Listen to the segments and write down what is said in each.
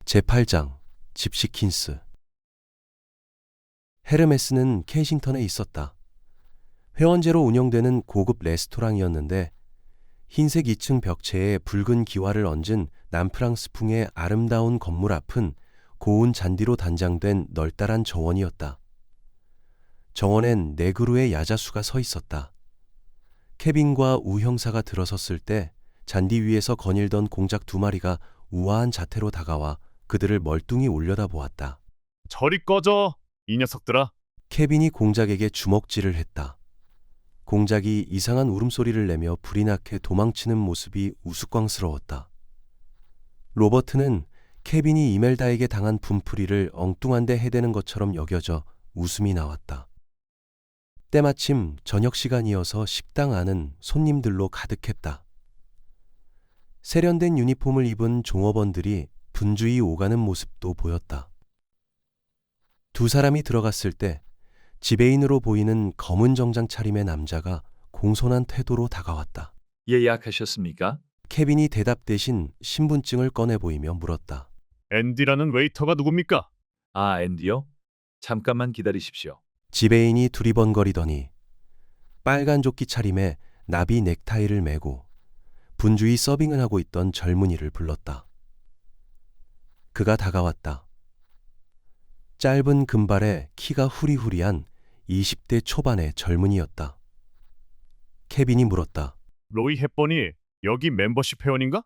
제8장 집시 킨스. 헤르메스는 케이싱턴에 있었다. 회원제로 운영되는 고급 레스토랑이었는데 흰색 2층 벽체에 붉은 기와를 얹은 남프랑스풍의 아름다운 건물 앞은 고운 잔디로 단장된 널따란 정원이었다. 정원엔 4그루의 야자수가 서 있었다. 케빈과 우 형사가 들어섰을 때 잔디 위에서 거닐던 공작 2마리가 우아한 자태로 다가와 그들을 멀뚱히 올려다보았다. 저리 꺼져, 이 녀석들아. 케빈이 공작에게 주먹질을 했다. 공작이 이상한 울음소리를 내며 불이 나게 도망치는 모습이 우스꽝스러웠다. 로버트는 케빈이 이멜다에게 당한 분풀이를 엉뚱한데 해대는 것처럼 여겨져 웃음이 나왔다. 때마침 저녁 시간이어서 식당 안은 손님들로 가득했다. 세련된 유니폼을 입은 종업원들이 분주히 오가는 모습도 보였다. 두 사람이 들어갔을 때 지배인으로 보이는 검은 정장 차림의 남자가 공손한 태도로 다가왔다. 예약하셨습니까? 케빈이 대답 대신 신분증을 꺼내 보이며 물었다. 앤디라는 웨이터가 누굽니까? 아, 앤디요? 잠깐만 기다리십시오. 지배인이 두리번거리더니 빨간 조끼 차림에 나비 넥타이를 메고 분주히 서빙을 하고 있던 젊은이를 불렀다. 그가 다가왔다. 짧은 금발에 키가 후리후리한 20대 초반의 젊은이였다. 케빈이 물었다. 로이 헵번이 여기 멤버십 회원인가?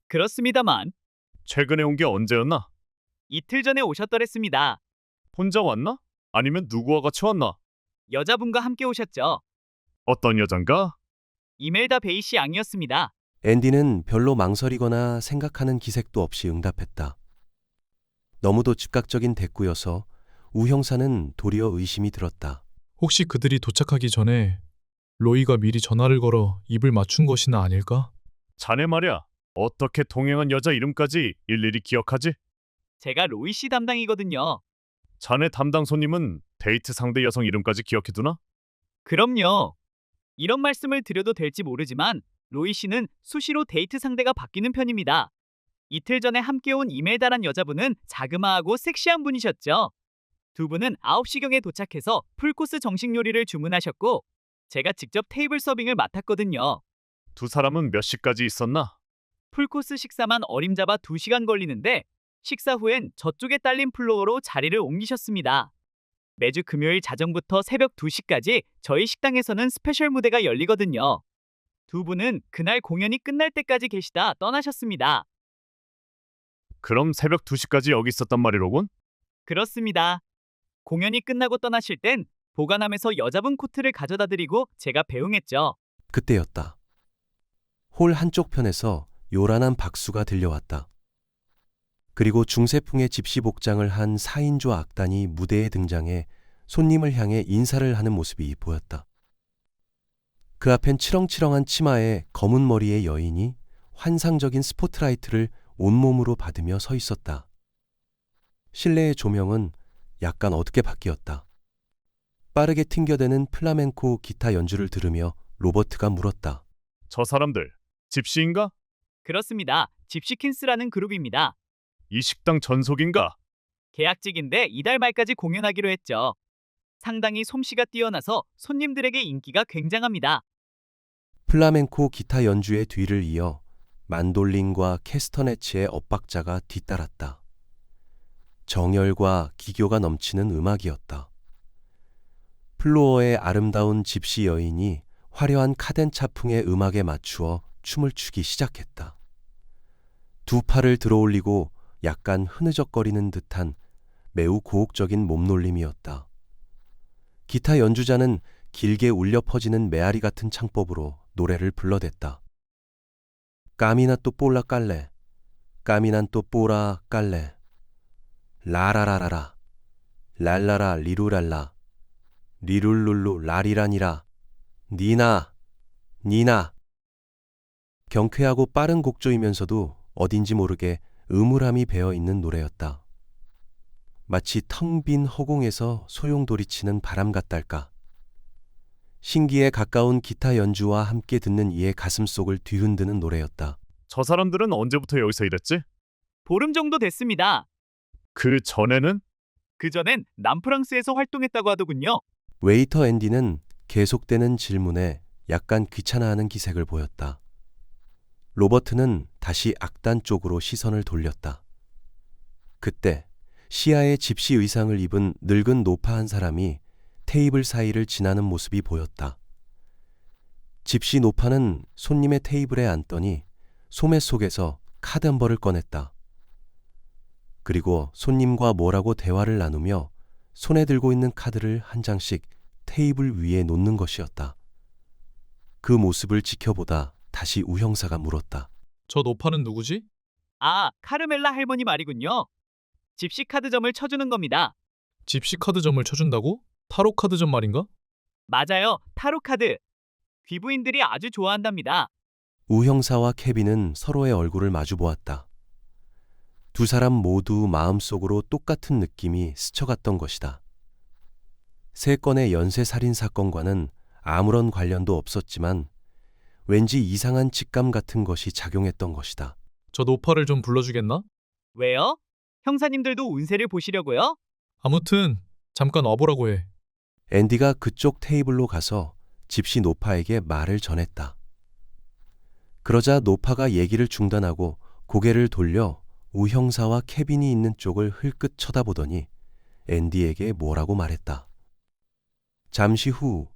그렇습니다만 최근에 온 게 언제였나? 이틀 전에 오셨더랬습니다. 혼자 왔나? 아니면 누구와 같이 왔나? 여자분과 함께 오셨죠. 어떤 여잔가? 이멜다 베이시 양이었습니다. 앤디는 별로 망설이거나 생각하는 기색도 없이 응답했다. 너무도 즉각적인 대꾸여서 우 형사는 도리어 의심이 들었다. 혹시 그들이 도착하기 전에 로이가 미리 전화를 걸어 입을 맞춘 것이나 아닐까? 자네 말이야. 어떻게 동행한 여자 이름까지 일일이 기억하지? 제가 로이 씨 담당이거든요. 자네 담당 손님은 데이트 상대 여성 이름까지 기억해두나? 그럼요. 이런 말씀을 드려도 될지 모르지만 로이 씨는 수시로 데이트 상대가 바뀌는 편입니다. 이틀 전에 함께 온 이멜다란 여자분은 자그마하고 섹시한 분이셨죠. 두 분은 9시경에 도착해서 풀코스 정식 요리를 주문하셨고 제가 직접 테이블 서빙을 맡았거든요. 두 사람은 몇 시까지 있었나? 풀코스 식사만 어림잡아 2시간 걸리는데 식사 후엔 저쪽에 딸린 플로어로 자리를 옮기셨습니다. 매주 금요일 자정부터 새벽 2시까지 저희 식당에서는 스페셜 무대가 열리거든요. 두 분은 그날 공연이 끝날 때까지 계시다 떠나셨습니다. 그럼 새벽 2시까지 여기 있었단 말이로군? 그렇습니다. 공연이 끝나고 떠나실 땐 보관함에서 여자분 코트를 가져다 드리고 제가 배웅했죠. 그때였다. 홀 한쪽 편에서 요란한 박수가 들려왔다. 그리고 중세풍의 집시 복장을 한 4인조 악단이 무대에 등장해 손님을 향해 인사를 하는 모습이 보였다. 그 앞엔 치렁치렁한 치마에 검은 머리의 여인이 환상적인 스포트라이트를 온몸으로 받으며 서 있었다. 실내의 조명은 약간 어둡게 바뀌었다. 빠르게 튕겨대는 플라멩코 기타 연주를 들으며 로버트가 물었다. 저 사람들 집시인가? 그렇습니다. 집시킨스라는 그룹입니다. 이 식당 전속인가? 계약직인데 이달 말까지 공연하기로 했죠. 상당히 솜씨가 뛰어나서 손님들에게 인기가 굉장합니다. 플라멩코 기타 연주의 뒤를 이어 만돌린과 캐스터네츠의 엇박자가 뒤따랐다. 정열과 기교가 넘치는 음악이었다. 플로어의 아름다운 집시 여인이 화려한 카덴차풍의 음악에 맞추어 춤을 추기 시작했다. 두 팔을 들어올리고 약간 흐느적거리는 듯한 매우 고혹적인 몸놀림이었다. 기타 연주자는 길게 울려 퍼지는 메아리 같은 창법으로 노래를 불러댔다. 까미나또 뽀라 깔레, 까미난또 뽀라 깔레, 라라라라라, 랄라라 리루랄라, 리룰룰루 라리라니라, 니나, 니나. 경쾌하고 빠른 곡조이면서도 어딘지 모르게 음울함이 배어있는 노래였다. 마치 텅 빈 허공에서 소용돌이치는 바람 같달까. 신기에 가까운 기타 연주와 함께 듣는 이의 가슴속을 뒤흔드는 노래였다. 저 사람들은 언제부터 여기서 일했지? 보름 정도 됐습니다. 그 전에는 그전엔 남프랑스에서 활동했다고 하더군요. 웨이터 앤디는 계속되는 질문에 약간 귀찮아하는 기색을 보였다. 로버트는 다시 악단 쪽으로 시선을 돌렸다. 그때 시아의 집시 의상을 입은 늙은 노파 한 사람이 테이블 사이를 지나는 모습이 보였다. 집시 노파는 손님의 테이블에 앉더니 소매 속에서 카드 한 벌을 꺼냈다. 그리고 손님과 뭐라고 대화를 나누며 손에 들고 있는 카드를 한 장씩 테이블 위에 놓는 것이었다. 그 모습을 지켜보다 다시 우 형사가 물었다. 저 노파는 누구지? 아, 카르멜라 할머니 말이군요. 집시 카드점을 쳐주는 겁니다. 집시 카드점을 쳐준다고? 타로 카드점 말인가? 맞아요. 타로 카드. 귀부인들이 아주 좋아한답니다. 우 형사와 케빈은 서로의 얼굴을 마주 보았다. 두 사람 모두 마음속으로 똑같은 느낌이 스쳐갔던 것이다. 세 건의 연쇄살인 사건과는 아무런 관련도 없었지만 왠지 이상한 직감 같은 것이 작용했던 것이다. 저 노파를 좀 불러주겠나? 왜요? 형사님들도 운세를 보시려고요? 아무튼 잠깐 와보라고 해. 앤디가 그쪽 테이블로 가서 집시 노파에게 말을 전했다. 그러자 노파가 얘기를 중단하고 고개를 돌려 우 형사와 케빈이 있는 쪽을 흘끗 쳐다보더니 앤디에게 뭐라고 말했다. 잠시 후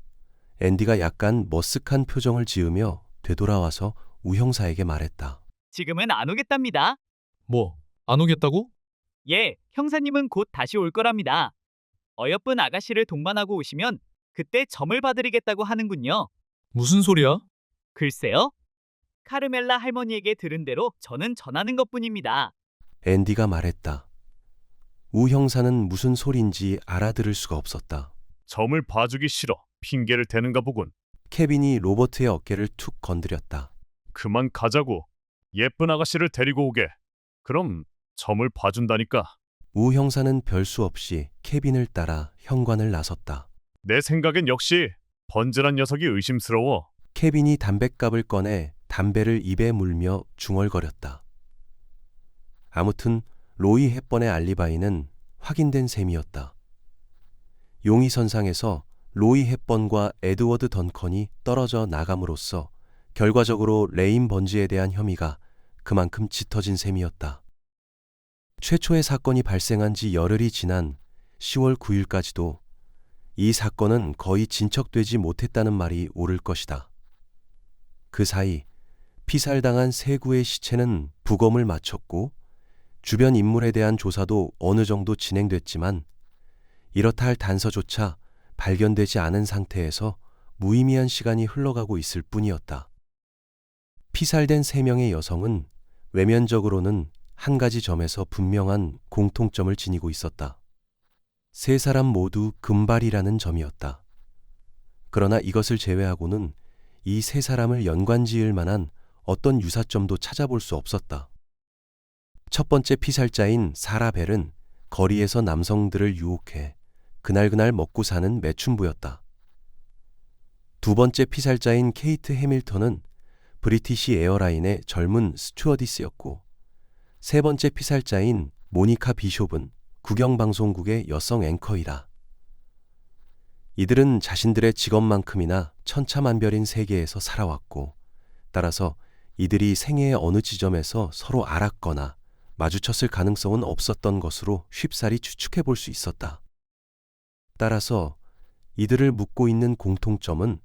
앤디가 약간 머쓱한 표정을 지으며 되돌아와서 우 형사에게 말했다. 지금은 안 오겠답니다. 뭐, 안 오겠다고? 예, 형사님은 곧 다시 올 거랍니다. 어여쁜 아가씨를 동반하고 오시면 그때 점을 봐드리겠다고 하는군요. 무슨 소리야? 글쎄요. 카르멜라 할머니에게 들은 대로 저는 전하는 것뿐입니다. 앤디가 말했다. 우 형사는 무슨 소린지 알아들을 수가 없었다. 점을 봐주기 싫어. 핑계를 대는가 보군. 케빈이 로버트의 어깨를 툭 건드렸다. 그만 가자고. 예쁜 아가씨를 데리고 오게. 그럼 점을 봐준다니까. 우 형사는 별수 없이 케빈을 따라 현관을 나섰다. 내 생각엔 역시 번질한 녀석이 의심스러워. 케빈이 담뱃갑을 꺼내 담배를 입에 물며 중얼거렸다. 아무튼 로이 헵번의 알리바이는 확인된 셈이었다. 용의선상에서 로이 헵번과 에드워드 던컨이 떨어져 나감으로써 결과적으로 레인 번지에 대한 혐의가 그만큼 짙어진 셈이었다. 최초의 사건이 발생한 지 열흘이 지난 10월 9일까지도 이 사건은 거의 진척되지 못했다는 말이 옳을 것이다. 그 사이 피살당한 세 구의 시체는 부검을 마쳤고 주변 인물에 대한 조사도 어느 정도 진행됐지만 이렇다 할 단서조차 발견되지 않은 상태에서 무의미한 시간이 흘러가고 있을 뿐이었다. 피살된 3명의 여성은 외면적으로는 한 가지 점에서 분명한 공통점을 지니고 있었다. 세 사람 모두 금발이라는 점이었다. 그러나 이것을 제외하고는 이 세 사람을 연관지을 만한 어떤 유사점도 찾아볼 수 없었다. 첫 번째 피살자인 사라 벨은 거리에서 남성들을 유혹해 그날그날 먹고 사는 매춘부였다. 두 번째 피살자인 케이트 해밀턴은 브리티시 에어라인의 젊은 스튜어디스였고 세 번째 피살자인 모니카 비숍은 국영방송국의 여성 앵커이다. 이들은 자신들의 직업만큼이나 천차만별인 세계에서 살아왔고 따라서 이들이 생애의 어느 지점에서 서로 알았거나 마주쳤을 가능성은 없었던 것으로 쉽사리 추측해 볼 수 있었다. 따라서 이들을 묶고 있는 공통점은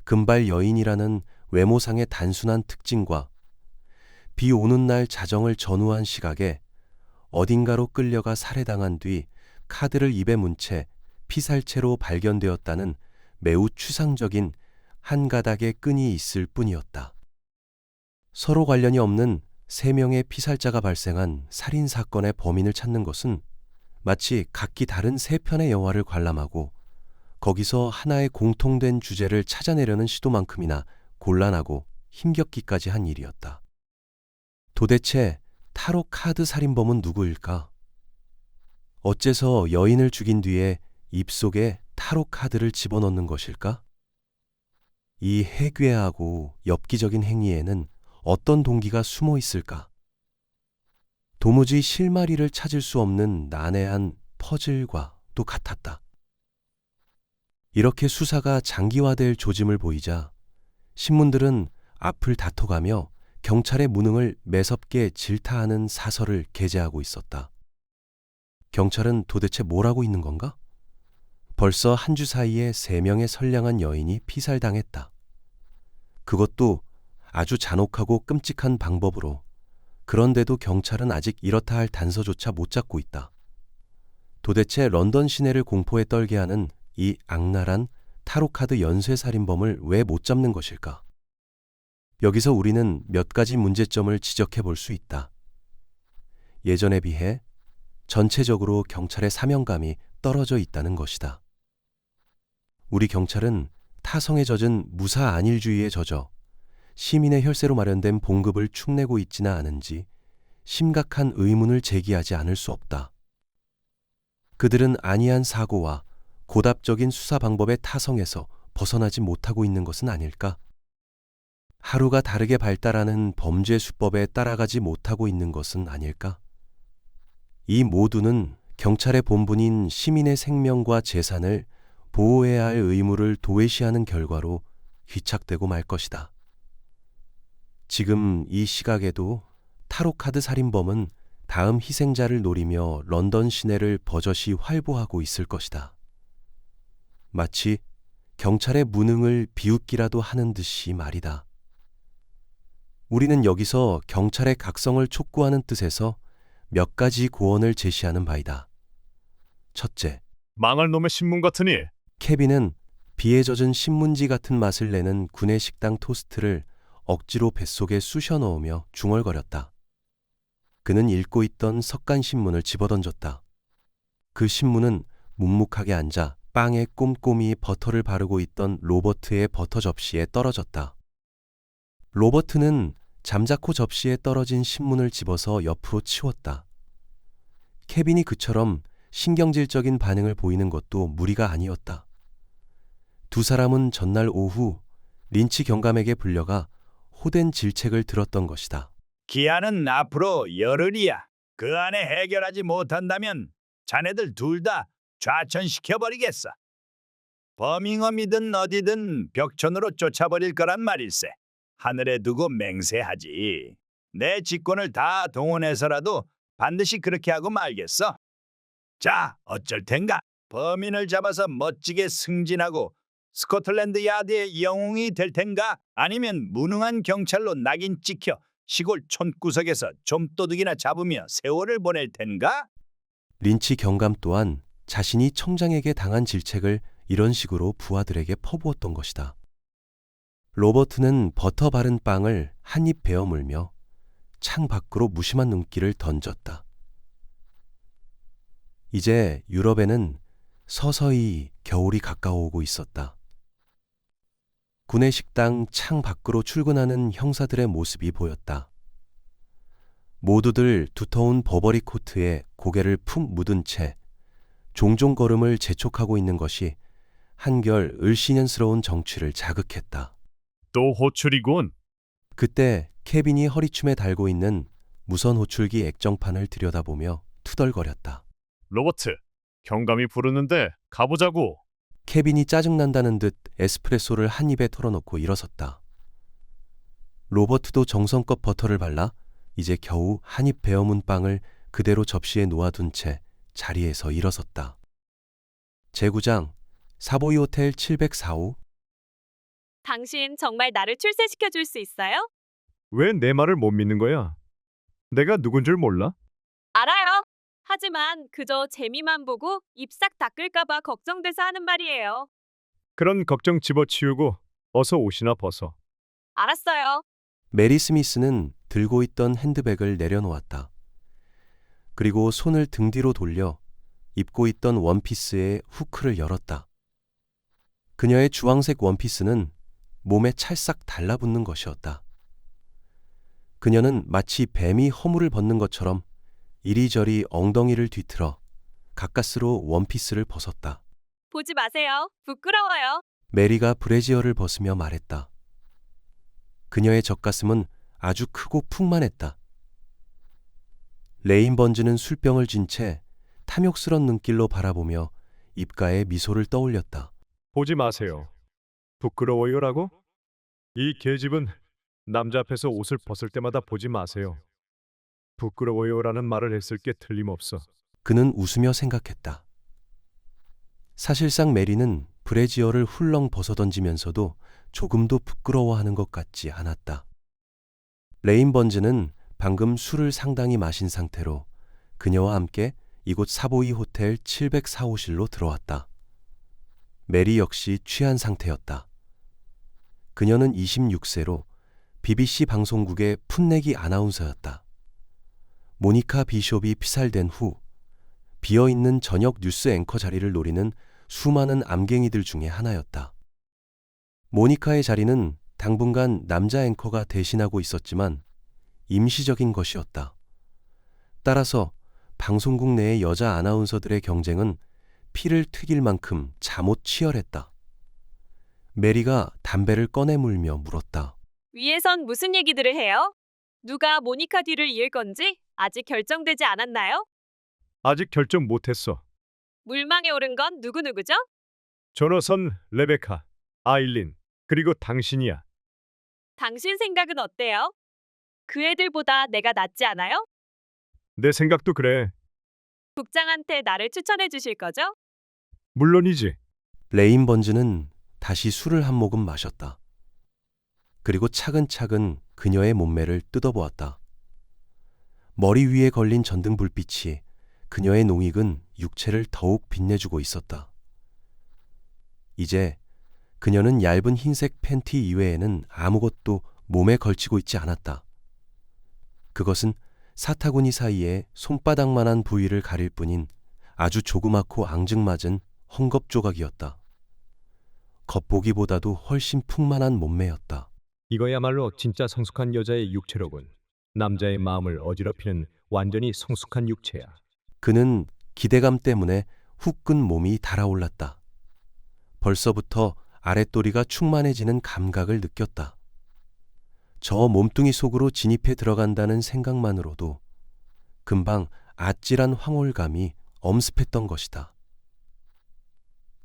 금발 여인이라는 외모상의 단순한 특징과 비 오는 날 자정을 전후한 시각에 어딘가로 끌려가 살해당한 뒤 카드를 입에 문 채 피살체로 발견되었다는 매우 추상적인 한 가닥의 끈이 있을 뿐이었다. 서로 관련이 없는 3명의 피살자가 발생한 살인 사건의 범인을 찾는 것은 마치 각기 다른 3편의 영화를 관람하고 거기서 하나의 공통된 주제를 찾아내려는 시도만큼이나 곤란하고 힘겹기까지 한 일이었다. 도대체 타로 카드 살인범은 누구일까? 어째서 여인을 죽인 뒤에 입속에 타로 카드를 집어넣는 것일까? 이 해괴하고 엽기적인 행위에는 어떤 동기가 숨어 있을까? 도무지 실마리를 찾을 수 없는 난해한 퍼즐과도 같았다. 이렇게 수사가 장기화될 조짐을 보이자 신문들은 앞을 다퉈가며 경찰의 무능을 매섭게 질타하는 사설을 게재하고 있었다. 경찰은 도대체 뭘 하고 있는 건가? 벌써 한 주 사이에 3명의 선량한 여인이 피살당했다. 그것도 아주 잔혹하고 끔찍한 방법으로. 그런데도 경찰은 아직 이렇다 할 단서조차 못 잡고 있다. 도대체 런던 시내를 공포에 떨게 하는 이 악랄한 타로카드 연쇄살인범을 왜 못 잡는 것일까? 여기서 우리는 몇 가지 문제점을 지적해 볼 수 있다. 예전에 비해 전체적으로 경찰의 사명감이 떨어져 있다는 것이다. 우리 경찰은 타성에 젖은 무사 안일주의에 젖어 시민의 혈세로 마련된 봉급을 축내고 있지는 않은지 심각한 의문을 제기하지 않을 수 없다. 그들은 안이한 사고와 고답적인 수사 방법의 타성에서 벗어나지 못하고 있는 것은 아닐까? 하루가 다르게 발달하는 범죄 수법에 따라가지 못하고 있는 것은 아닐까? 이 모두는 경찰의 본분인 시민의 생명과 재산을 보호해야 할 의무를 도외시하는 결과로 귀착되고 말 것이다. 지금 이 시각에도 타로카드 살인범은 다음 희생자를 노리며 런던 시내를 버젓이 활보하고 있을 것이다. 마치 경찰의 무능을 비웃기라도 하는 듯이 말이다. 우리는 여기서 경찰의 각성을 촉구하는 뜻에서 몇 가지 고언을 제시하는 바이다. 첫째, 망할 놈의 신문 같으니 케빈은 비에 젖은 신문지 같은 맛을 내는 구내식당 토스트를 억지로 뱃속에 쑤셔 넣으며 중얼거렸다. 그는 읽고 있던 석간신문을 집어던졌다. 그 신문은 묵묵하게 앉아 빵에 꼼꼼히 버터를 바르고 있던 로버트의 버터 접시에 떨어졌다. 로버트는 잠자코 접시에 떨어진 신문을 집어서 옆으로 치웠다. 케빈이 그처럼 신경질적인 반응을 보이는 것도 무리가 아니었다. 두 사람은 전날 오후 린치 경감에게 불려가 호된 질책을 들었던 것이다. 기한은 앞으로 열흘이야. 그 안에 해결하지 못한다면 자네들 둘 다 좌천시켜버리겠어. 버밍엄이든 어디든 벽천으로 쫓아버릴 거란 말일세. 하늘에 두고 맹세하지. 내 직권을 다 동원해서라도 반드시 그렇게 하고 말겠어. 자, 어쩔 텐가. 범인을 잡아서 멋지게 승진하고 스코틀랜드 야드의 영웅이 될 텐가? 아니면 무능한 경찰로 낙인 찍혀 시골 촌구석에서 좀도둑이나 잡으며 세월을 보낼 텐가? 린치 경감 또한 자신이 청장에게 당한 질책을 이런 식으로 부하들에게 퍼부었던 것이다. 로버트는 버터 바른 빵을 한 입 베어 물며 창 밖으로 무심한 눈길을 던졌다. 이제 유럽에는 서서히 겨울이 가까워오고 있었다. 구내식당 창 밖으로 출근하는 형사들의 모습이 보였다. 모두들 두터운 버버리 코트에 고개를 푹 묻은 채 종종 걸음을 재촉하고 있는 것이 한결 을씨년스러운 정취를 자극했다. 또 호출이군. 그때 케빈이 허리춤에 달고 있는 무선 호출기 액정판을 들여다보며 투덜거렸다. 로버트, 경감이 부르는데 가보자고. 케빈이 짜증난다는 듯 에스프레소를 한 입에 털어놓고 일어섰다. 로버트도 정성껏 버터를 발라 이제 겨우 한 입 베어문 빵을 그대로 접시에 놓아둔 채 자리에서 일어섰다. 제구장, 사보이 호텔 704호. 당신 정말 나를 출세시켜 줄 수 있어요? 왜 내 말을 못 믿는 거야? 내가 누군 줄 몰라? 알아요. 하지만 그저 재미만 보고 입 싹 닦을까봐 걱정돼서 하는 말이에요. 그런 걱정 집어치우고 어서 옷이나 벗어. 알았어요. 메리 스미스는 들고 있던 핸드백을 내려놓았다. 그리고 손을 등 뒤로 돌려 입고 있던 원피스의 후크를 열었다. 그녀의 주황색 원피스는 몸에 찰싹 달라붙는 것이었다. 그녀는 마치 뱀이 허물을 벗는 것처럼 이리저리 엉덩이를 뒤틀어 가까스로 원피스를 벗었다. 보지 마세요. 부끄러워요. 메리가 브래지어를 벗으며 말했다. 그녀의 젖가슴은 아주 크고 풍만했다. 레인 번즈는 술병을 쥔 채 탐욕스런 눈길로 바라보며 입가에 미소를 떠올렸다. 보지 마세요. 부끄러워요라고? 이 계집은 남자 앞에서 옷을 벗을 때마다 보지 마세요. 부끄러워요라는 말을 했을 게 틀림없어. 그는 웃으며 생각했다. 사실상 메리는 브래지어를 훌렁 벗어던지면서도 조금도 부끄러워하는 것 같지 않았다. 레인 번즈는 방금 술을 상당히 마신 상태로 그녀와 함께 이곳 사보이 호텔 704호실로 들어왔다. 메리 역시 취한 상태였다. 그녀는 26세로 BBC 방송국의 풋내기 아나운서였다. 모니카 비숍이 피살된 후 비어있는 저녁 뉴스 앵커 자리를 노리는 수많은 암갱이들 중에 하나였다. 모니카의 자리는 당분간 남자 앵커가 대신하고 있었지만 임시적인 것이었다. 따라서 방송국 내의 여자 아나운서들의 경쟁은 피를 튀길 만큼 잠옷 치열했다. 메리가 담배를 꺼내 물며 물었다. 위에선 무슨 얘기들을 해요? 누가 모니카 뒤를 이을 건지 아직 결정되지 않았나요? 아직 결정 못했어. 물망에 오른 건 누구누구죠? 조너선, 레베카, 아일린, 그리고 당신이야. 당신 생각은 어때요? 그 애들보다 내가 낫지 않아요? 내 생각도 그래. 국장한테 나를 추천해 주실 거죠? 물론이지. 레인 번즈는 다시 술을 한 모금 마셨다. 그리고 차근차근 그녀의 몸매를 뜯어보았다. 머리 위에 걸린 전등 불빛이 그녀의 농익은 육체를 더욱 빛내주고 있었다. 이제 그녀는 얇은 흰색 팬티 이외에는 아무것도 몸에 걸치고 있지 않았다. 그것은 사타구니 사이에 손바닥만한 부위를 가릴 뿐인 아주 조그맣고 앙증맞은 헝겊 조각이었다. 겉보기보다도 훨씬 풍만한 몸매였다. 이거야말로 진짜 성숙한 여자의 육체로군. 남자의 마음을 어지럽히는 완전히 성숙한 육체야. 그는 기대감 때문에 후끈 몸이 달아올랐다. 벌써부터 아랫도리가 충만해지는 감각을 느꼈다. 저 몸뚱이 속으로 진입해 들어간다는 생각만으로도 금방 아찔한 황홀감이 엄습했던 것이다.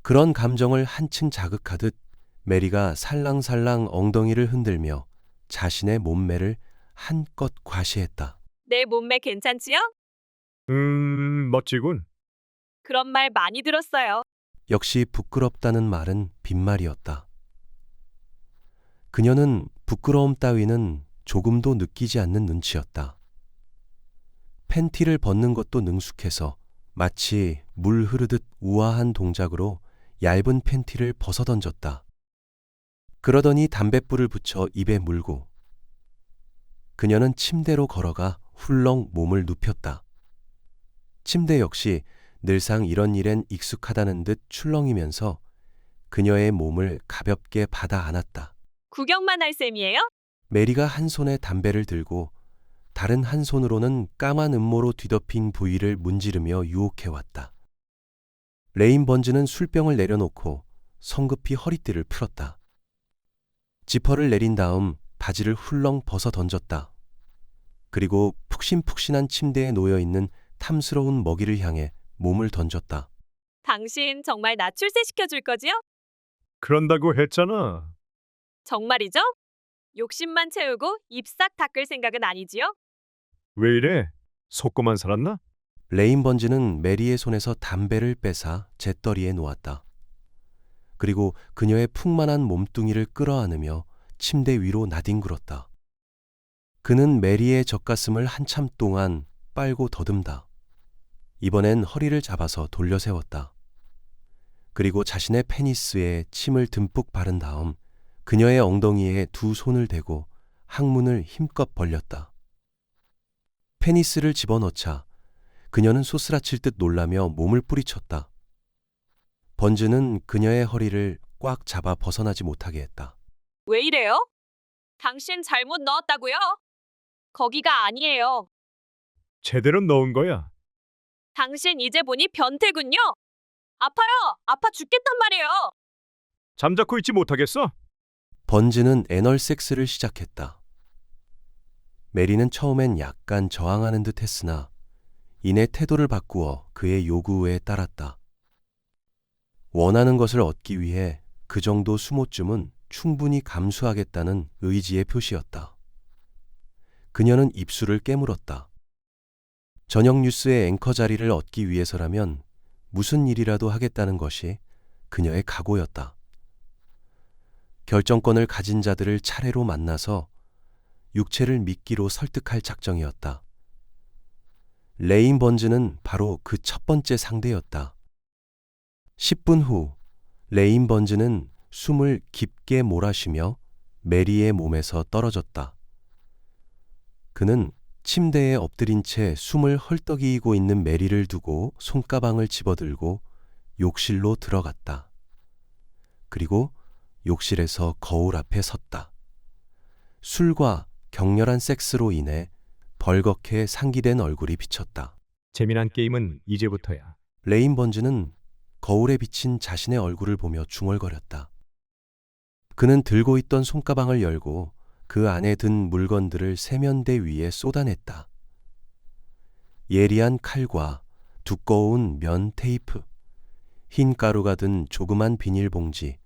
그런 감정을 한층 자극하듯 메리가 살랑살랑 엉덩이를 흔들며 자신의 몸매를 한껏 과시했다. 내 몸매 괜찮지요? 멋지군. 그런 말 많이 들었어요. 역시 부끄럽다는 말은 빈말이었다. 그녀는 부끄러움 따위는 조금도 느끼지 않는 눈치였다. 팬티를 벗는 것도 능숙해서 마치 물 흐르듯 우아한 동작으로 얇은 팬티를 벗어던졌다. 그러더니 담뱃불을 붙여 입에 물고 그녀는 침대로 걸어가 훌렁 몸을 눕혔다. 침대 역시 늘상 이런 일엔 익숙하다는 듯 출렁이면서 그녀의 몸을 가볍게 받아 안았다. 구경만 할 셈이에요? 메리가 한 손에 담배를 들고 다른 한 손으로는 까만 음모로 뒤덮인 부위를 문지르며 유혹해왔다. 레인 번즈는 술병을 내려놓고 성급히 허리띠를 풀었다. 지퍼를 내린 다음 바지를 훌렁 벗어 던졌다. 그리고 푹신푹신한 침대에 놓여있는 탐스러운 먹이를 향해 몸을 던졌다. 당신 정말 나 출세시켜 줄 거지요? 그런다고 했잖아. 정말이죠? 욕심만 채우고 입 싹 닦을 생각은 아니지요? 왜 이래? 속고만 살았나? 레인 번즈는 메리의 손에서 담배를 뺏어 재떨이에 놓았다. 그리고 그녀의 풍만한 몸뚱이를 끌어안으며 침대 위로 나뒹굴었다. 그는 메리의 젖가슴을 한참 동안 빨고 더듬다. 이번엔 허리를 잡아서 돌려 세웠다. 그리고 자신의 페니스에 침을 듬뿍 바른 다음 그녀의 엉덩이에 두 손을 대고 항문을 힘껏 벌렸다. 페니스를 집어넣자 그녀는 소스라칠 듯 놀라며 몸을 뿌리쳤다. 번즈는 그녀의 허리를 꽉 잡아 벗어나지 못하게 했다. 왜 이래요? 당신 잘못 넣었다고요? 거기가 아니에요. 제대로 넣은 거야. 당신 이제 보니 변태군요. 아파요. 아파 죽겠단 말이에요. 잠자코 있지 못하겠어? 번즈는 애널 섹스를 시작했다. 메리는 처음엔 약간 저항하는 듯 했으나 이내 태도를 바꾸어 그의 요구에 따랐다. 원하는 것을 얻기 위해 그 정도 수모쯤은 충분히 감수하겠다는 의지의 표시였다. 그녀는 입술을 깨물었다. 저녁 뉴스의 앵커 자리를 얻기 위해서라면 무슨 일이라도 하겠다는 것이 그녀의 각오였다. 결정권을 가진 자들을 차례로 만나서 육체를 미끼로 설득할 작정이었다. 레인 번즈는 바로 그 첫 번째 상대였다. 10분 후 레인 번즈는 숨을 깊게 몰아쉬며 메리의 몸에서 떨어졌다. 그는 침대에 엎드린 채 숨을 헐떡이고 있는 메리를 두고 손가방을 집어들고 욕실로 들어갔다. 그리고 욕실에서 거울 앞에 섰다. 술과 격렬한 섹스로 인해 벌겋게 상기된 얼굴이 비쳤다. 재미난 게임은 이제부터야. 레인 번즈는 거울에 비친 자신의 얼굴을 보며 중얼거렸다. 그는 들고 있던 손가방을 열고 그 안에 든 물건들을 세면대 위에 쏟아냈다. 예리한 칼과 두꺼운 면 테이프, 흰 가루가 든 조그만 비닐봉지,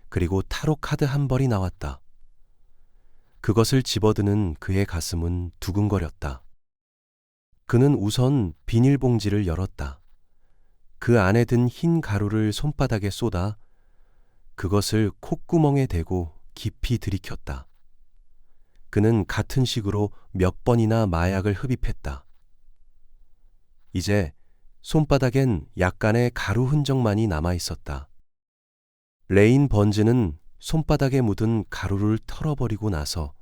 그리고 타로 카드 한 벌이 나왔다. 그것을 집어드는 그의 가슴은 두근거렸다. 그는 우선 비닐봉지를 열었다. 그 안에 든 흰 가루를 손바닥에 쏟아 그것을 콧구멍에 대고 깊이 들이켰다. 그는 같은 식으로 몇 번이나 마약을 흡입했다. 이제 손바닥엔 약간의 가루 흔적만이 남아 있었다. 레인 번즈는 손바닥에 묻은 가루를 털어버리고 나서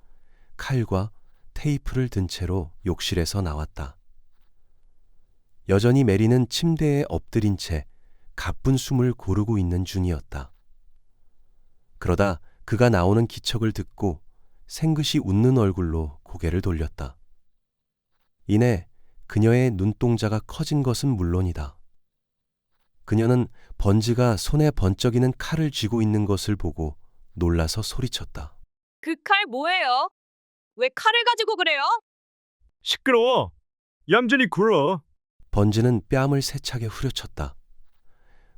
칼과 테이프를 든 채로 욕실에서 나왔다. 여전히 메리는 침대에 엎드린 채 가쁜 숨을 고르고 있는 중이었다. 그러다 그가 나오는 기척을 듣고 생긋이 웃는 얼굴로 고개를 돌렸다. 이내 그녀의 눈동자가 커진 것은 물론이다. 그녀는 번즈가 손에 번쩍이는 칼을 쥐고 있는 것을 보고 놀라서 소리쳤다. 그 칼 뭐예요? 왜 칼을 가지고 그래요? 시끄러워. 얌전히 굴어. 번즈는 뺨을 세차게 후려쳤다.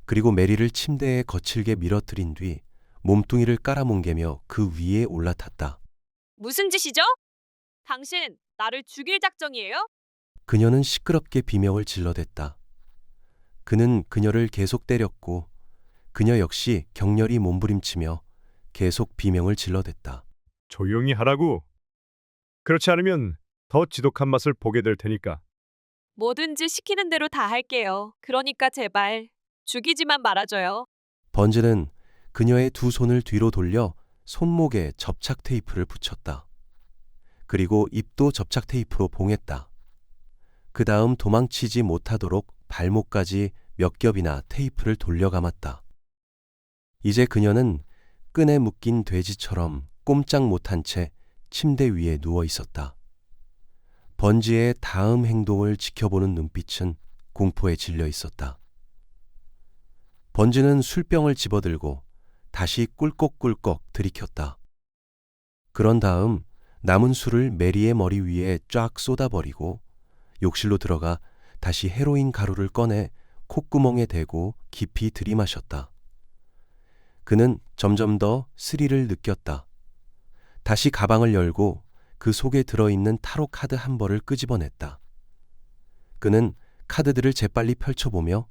그리고 메리를 침대에 거칠게 밀어뜨린 뒤 몸뚱이를 깔아뭉개며 그 위에 올라탔다. 무슨 짓이죠? 당신 나를 죽일 작정이에요? 그녀는 시끄럽게 비명을 질러댔다. 그는 그녀를 계속 때렸고 그녀 역시 격렬히 몸부림치며 계속 비명을 질러댔다. 조용히 하라고. 그렇지 않으면 더 지독한 맛을 보게 될 테니까. 뭐든지 시키는 대로 다 할게요. 그러니까 제발 죽이지만 말아줘요. 번즈는 그녀의 두 손을 뒤로 돌려 손목에 접착 테이프를 붙였다. 그리고 입도 접착 테이프로 봉했다. 그 다음 도망치지 못하도록 발목까지 몇 겹이나 테이프를 돌려 감았다. 이제 그녀는 끈에 묶인 돼지처럼 꼼짝 못한 채 침대 위에 누워 있었다. 번지의 다음 행동을 지켜보는 눈빛은 공포에 질려 있었다. 번지는 술병을 집어들고 다시 꿀꺽꿀꺽 들이켰다. 그런 다음 남은 술을 메리의 머리 위에 쫙 쏟아버리고 욕실로 들어가 다시 헤로인 가루를 꺼내 콧구멍에 대고 깊이 들이마셨다. 그는 점점 더 스릴을 느꼈다. 다시 가방을 열고 그 속에 들어있는 타로 카드 한 벌을 끄집어냈다. 그는 카드들을 재빨리 펼쳐보며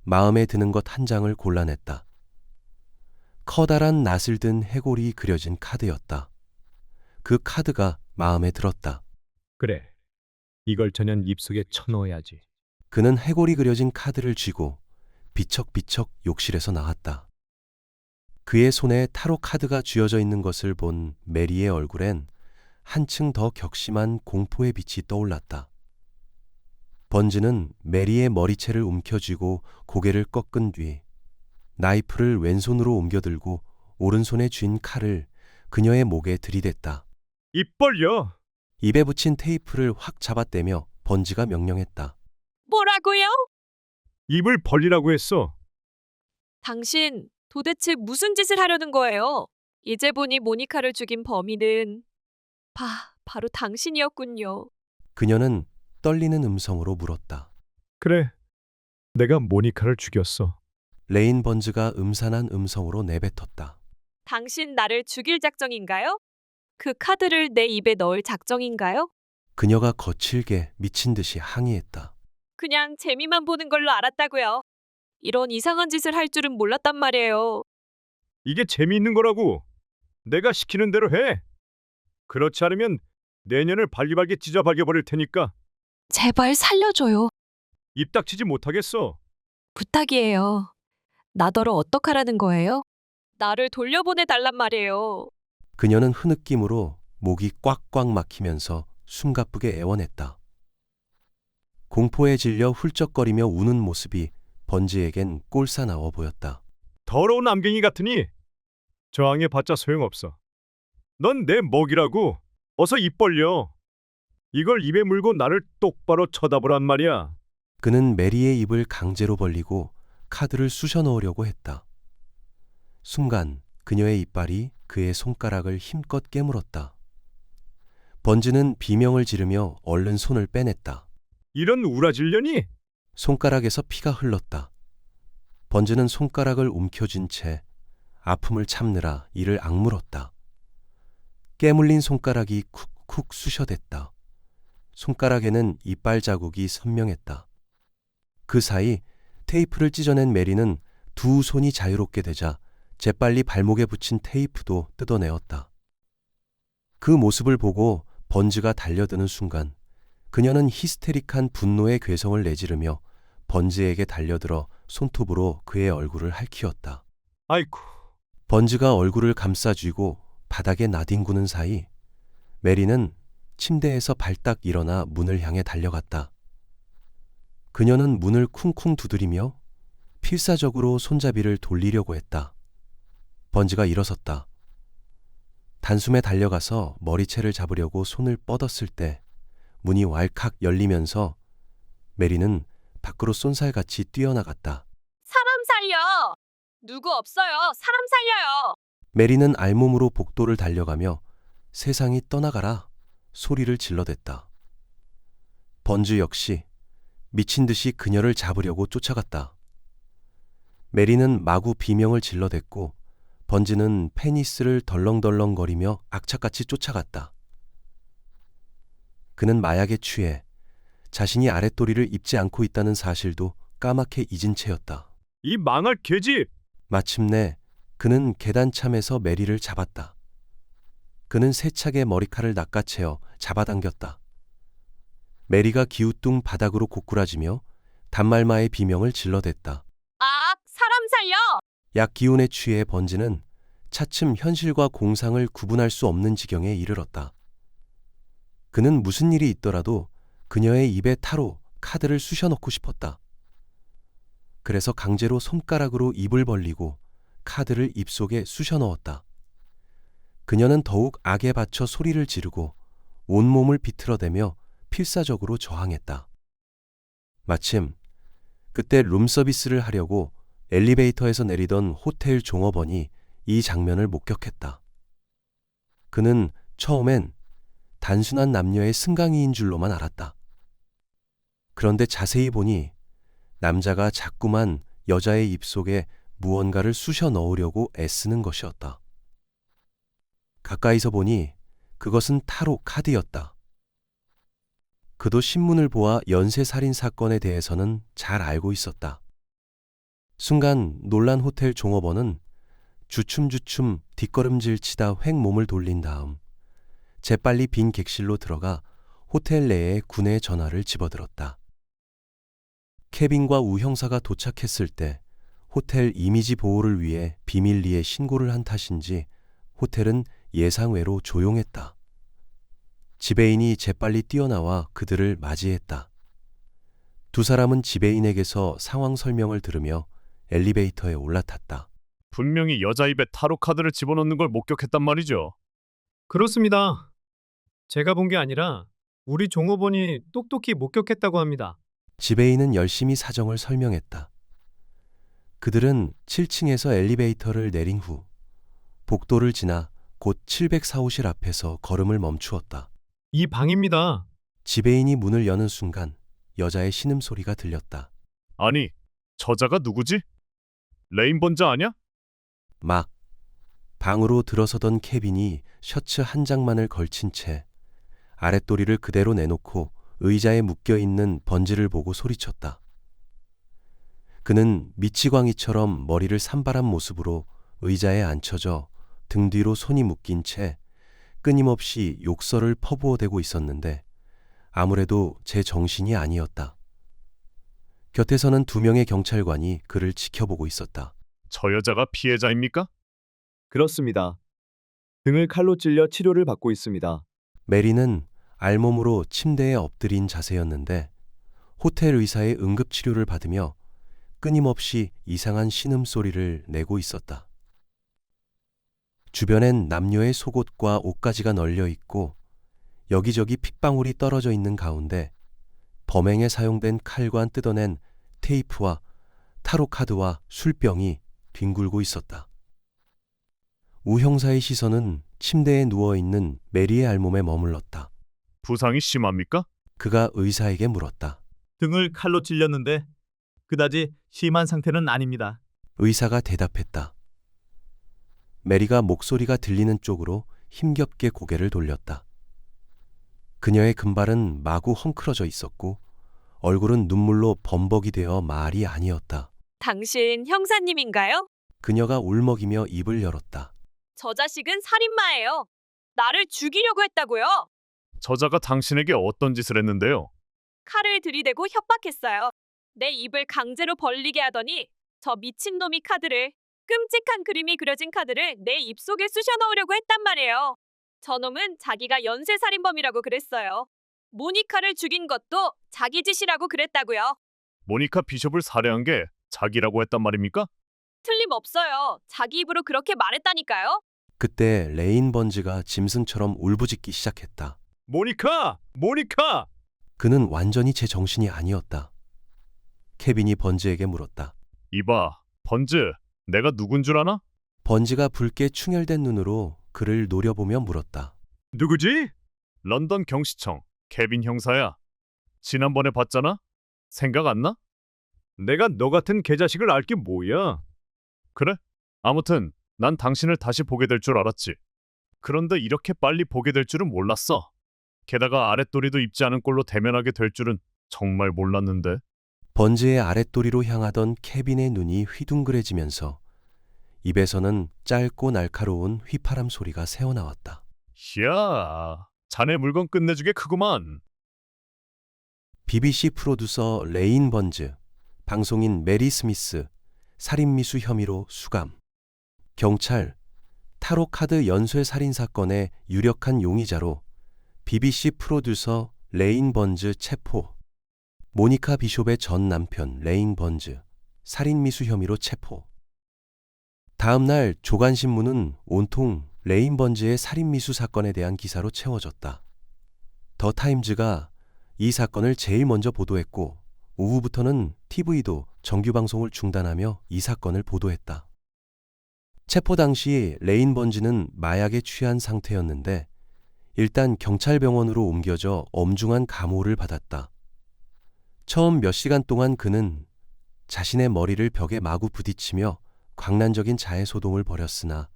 마음에 드는 것 한 장을 골라냈다. 커다란 낫을 든 해골이 그려진 카드였다. 그 카드가 마음에 들었다. 그래. 이걸 저년 입속에 쳐넣어야지. 그는 해골이 그려진 카드를 쥐고 비척비척 욕실에서 나왔다. 그의 손에 타로 카드가 쥐어져 있는 것을 본 메리의 얼굴엔 한층 더 격심한 공포의 빛이 떠올랐다. 번즈는 메리의 머리채를 움켜쥐고 고개를 꺾은 뒤 나이프를 왼손으로 옮겨들고 오른손에 쥔 칼을 그녀의 목에 들이댔다. 입 벌려. 입에 붙인 테이프를 확 잡아떼며 번지가 명령했다. 뭐라고요? 입을 벌리라고 했어. 당신 도대체 무슨 짓을 하려는 거예요? 이제 보니 모니카를 죽인 범인은 바로 당신이었군요. 그녀는 떨리는 음성으로 물었다. 그래, 내가 모니카를 죽였어. 레인 번즈가 음산한 음성으로 내뱉었다. 당신 나를 죽일 작정인가요? 그 카드를 내 입에 넣을 작정인가요? 그녀가 거칠게 미친 듯이 항의했다. 그냥 재미만 보는 걸로 알았다고요. 이런 이상한 짓을 할 줄은 몰랐단 말이에요. 이게 재미있는 거라고. 내가 시키는 대로 해. 그렇지 않으면 내년을 발기발기 찢어 발겨버릴 테니까 제발 살려줘요. 입 닥치지 못하겠어. 부탁이에요. 나더러 어떡하라는 거예요? 나를 돌려보내달란 말이에요. 그녀는 흐느낌으로 목이 꽉꽉 막히면서 숨가쁘게 애원했다. 공포에 질려 훌쩍거리며 우는 모습이 번지에겐 꼴사나워 보였다. 더러운 암갱이 같으니 저항해봤자 소용없어. 넌 내 먹이라고. 어서 입 벌려. 이걸 입에 물고 나를 똑바로 쳐다보란 말이야. 그는 메리의 입을 강제로 벌리고 카드를 쑤셔 넣으려고 했다. 순간 그녀의 이빨이 그의 손가락을 힘껏 깨물었다. 번지는 비명을 지르며 얼른 손을 빼냈다. 이런 우라질년이? 손가락에서 피가 흘렀다. 번지는 손가락을 움켜쥔 채 아픔을 참느라 이를 악물었다. 깨물린 손가락이 쿡쿡 쑤셔댔다. 손가락에는 이빨 자국이 선명했다. 그 사이 테이프를 찢어낸 메리는 두 손이 자유롭게 되자 재빨리 발목에 붙인 테이프도 뜯어내었다. 그 모습을 보고 번즈가 달려드는 순간 그녀는 히스테릭한 분노의 괴성을 내지르며 번즈에게 달려들어 손톱으로 그의 얼굴을 핥히었다. 아이쿠. 번즈가 얼굴을 감싸쥐고 바닥에 나뒹구는 사이 메리는 침대에서 발딱 일어나 문을 향해 달려갔다. 그녀는 문을 쿵쿵 두드리며 필사적으로 손잡이를 돌리려고 했다. 번즈가 일어섰다. 단숨에 달려가서 머리채를 잡으려고 손을 뻗었을 때 문이 왈칵 열리면서 메리는 밖으로 쏜살같이 뛰어나갔다. 사람 살려! 누구 없어요. 사람 살려요. 메리는 알몸으로 복도를 달려가며 세상이 떠나가라 소리를 질러댔다. 번즈 역시 미친 듯이 그녀를 잡으려고 쫓아갔다. 메리는 마구 비명을 질러댔고 번즈는 페니스를 덜렁덜렁거리며 악착같이 쫓아갔다. 그는 마약에 취해 자신이 아랫도리를 입지 않고 있다는 사실도 까맣게 잊은 채였다. 이 망할 계집! 마침내 그는 계단참에서 메리를 잡았다. 그는 세차게 머리칼을 낚아채어 잡아당겼다. 메리가 기우뚱 바닥으로 고꾸라지며 단말마의 비명을 질러댔다. 아, 사람 살려! 약 기운에 취해 번지는 차츰 현실과 공상을 구분할 수 없는 지경에 이르렀다. 그는 무슨 일이 있더라도 그녀의 입에 타로 카드를 쑤셔넣고 싶었다. 그래서 강제로 손가락으로 입을 벌리고 카드를 입속에 쑤셔넣었다. 그녀는 더욱 악에 받쳐 소리를 지르고 온몸을 비틀어대며 필사적으로 저항했다. 마침 그때 룸서비스를 하려고 엘리베이터에서 내리던 호텔 종업원이 이 장면을 목격했다. 그는 처음엔 단순한 남녀의 승강이인 줄로만 알았다. 그런데 자세히 보니 남자가 자꾸만 여자의 입속에 무언가를 쑤셔 넣으려고 애쓰는 것이었다. 가까이서 보니 그것은 타로 카드였다. 그도 신문을 보아 연쇄살인 사건에 대해서는 잘 알고 있었다. 순간 놀란 호텔 종업원은 주춤주춤 뒷걸음질 치다 획 몸을 돌린 다음 재빨리 빈 객실로 들어가 호텔 내에 군의 전화를 집어들었다. 케빈과 우 형사가 도착했을 때 호텔 이미지 보호를 위해 비밀리에 신고를 한 탓인지 호텔은 예상외로 조용했다. 지배인이 재빨리 뛰어나와 그들을 맞이했다. 두 사람은 지배인에게서 상황 설명을 들으며 엘리베이터에 올라탔다. 분명히 여자 입에 타로 카드를 집어넣는 걸 목격했단 말이죠. 그렇습니다. 제가 본 게 아니라 우리 종업원이 똑똑히 목격했다고 합니다. 지배인은 열심히 사정을 설명했다. 그들은 7층에서 엘리베이터를 내린 후 복도를 지나 곧 704호실 앞에서 걸음을 멈추었다. 이 방입니다. 지배인이 문을 여는 순간 여자의 신음소리가 들렸다. 아니, 저자가 누구지? 레인 번즈 아냐? 막 방으로 들어서던 케빈이 셔츠 한 장만을 걸친 채 아랫도리를 그대로 내놓고 의자에 묶여있는 번지를 보고 소리쳤다. 그는 미치광이처럼 머리를 산발한 모습으로 의자에 앉혀져 등 뒤로 손이 묶인 채 끊임없이 욕설을 퍼부어대고 있었는데 아무래도 제 정신이 아니었다. 곁에서는 2명의 경찰관이 그를 지켜보고 있었다. 저 여자가 피해자입니까? 그렇습니다. 등을 칼로 찔려 치료를 받고 있습니다. 메리는 알몸으로 침대에 엎드린 자세였는데 호텔 의사의 응급치료를 받으며 끊임없이 이상한 신음소리를 내고 있었다. 주변엔 남녀의 속옷과 옷가지가 널려 있고 여기저기 핏방울이 떨어져 있는 가운데 범행에 사용된 칼과 뜯어낸 테이프와 타로카드와 술병이 뒹굴고 있었다. 우 형사의 시선은 침대에 누워있는 메리의 알몸에 머물렀다. 부상이 심합니까? 그가 의사에게 물었다. 등을 칼로 찔렸는데 그다지 심한 상태는 아닙니다. 의사가 대답했다. 메리가 목소리가 들리는 쪽으로 힘겹게 고개를 돌렸다. 그녀의 금발은 마구 헝클어져 있었고 얼굴은 눈물로 범벅이 되어 말이 아니었다. 당신 형사님인가요? 그녀가 울먹이며 입을 열었다. 저 자식은 살인마예요. 나를 죽이려고 했다고요. 저자가 당신에게 어떤 짓을 했는데요? 칼을 들이대고 협박했어요. 내 입을 강제로 벌리게 하더니 저 미친놈이 카드를, 끔찍한 그림이 그려진 카드를 내 입속에 쑤셔 넣으려고 했단 말이에요. 저놈은 자기가 연쇄살인범이라고 그랬어요. 모니카를 죽인 것도 자기 짓이라고 그랬다고요. 모니카 비숍을 살해한 게 자기라고 했단 말입니까? 틀림없어요. 자기 입으로 그렇게 말했다니까요. 그때 레인 번즈가 짐승처럼 울부짖기 시작했다. 모니카! 모니카! 그는 완전히 제 정신이 아니었다. 케빈이 번즈에게 물었다. 이봐, 번즈, 내가 누군 줄 아나? 번즈가 붉게 충혈된 눈으로 그를 노려보며 물었다. 누구지? 런던 경시청 케빈 형사야. 지난번에 봤잖아? 생각 안 나? 내가 너 같은 개자식을 알 게 뭐야? 그래? 아무튼 난 당신을 다시 보게 될 줄 알았지. 그런데 이렇게 빨리 보게 될 줄은 몰랐어. 게다가 아랫도리도 입지 않은 꼴로 대면하게 될 줄은 정말 몰랐는데. 번즈의 아랫도리로 향하던 케빈의 눈이 휘둥그레지면서 입에서는 짧고 날카로운 휘파람 소리가 새어나왔다. 이야, 자네 물건 끝내주게 크구만. BBC 프로듀서 레인 번즈, 방송인 메리 스미스, 살인미수 혐의로 수감. 경찰, 타로카드 연쇄살인 사건의 유력한 용의자로 BBC 프로듀서 레인 번즈 체포. 모니카 비숍의 전 남편 레인 번즈, 살인미수 혐의로 체포. 다음 날 조간신문은 온통 레인 번즈의 살인미수 사건에 대한 기사로 채워졌다. 더 타임즈가 이 사건을 제일 먼저 보도했고 오후부터는 TV도 정규방송을 중단하며 이 사건을 보도했다. 체포 당시 레인 번즈는 마약에 취한 상태였는데 일단 경찰병원으로 옮겨져 엄중한 감호를 받았다. 처음 몇 시간 동안 그는 자신의 머리를 벽에 마구 부딪히며 광란적인 자해소동을 벌였으나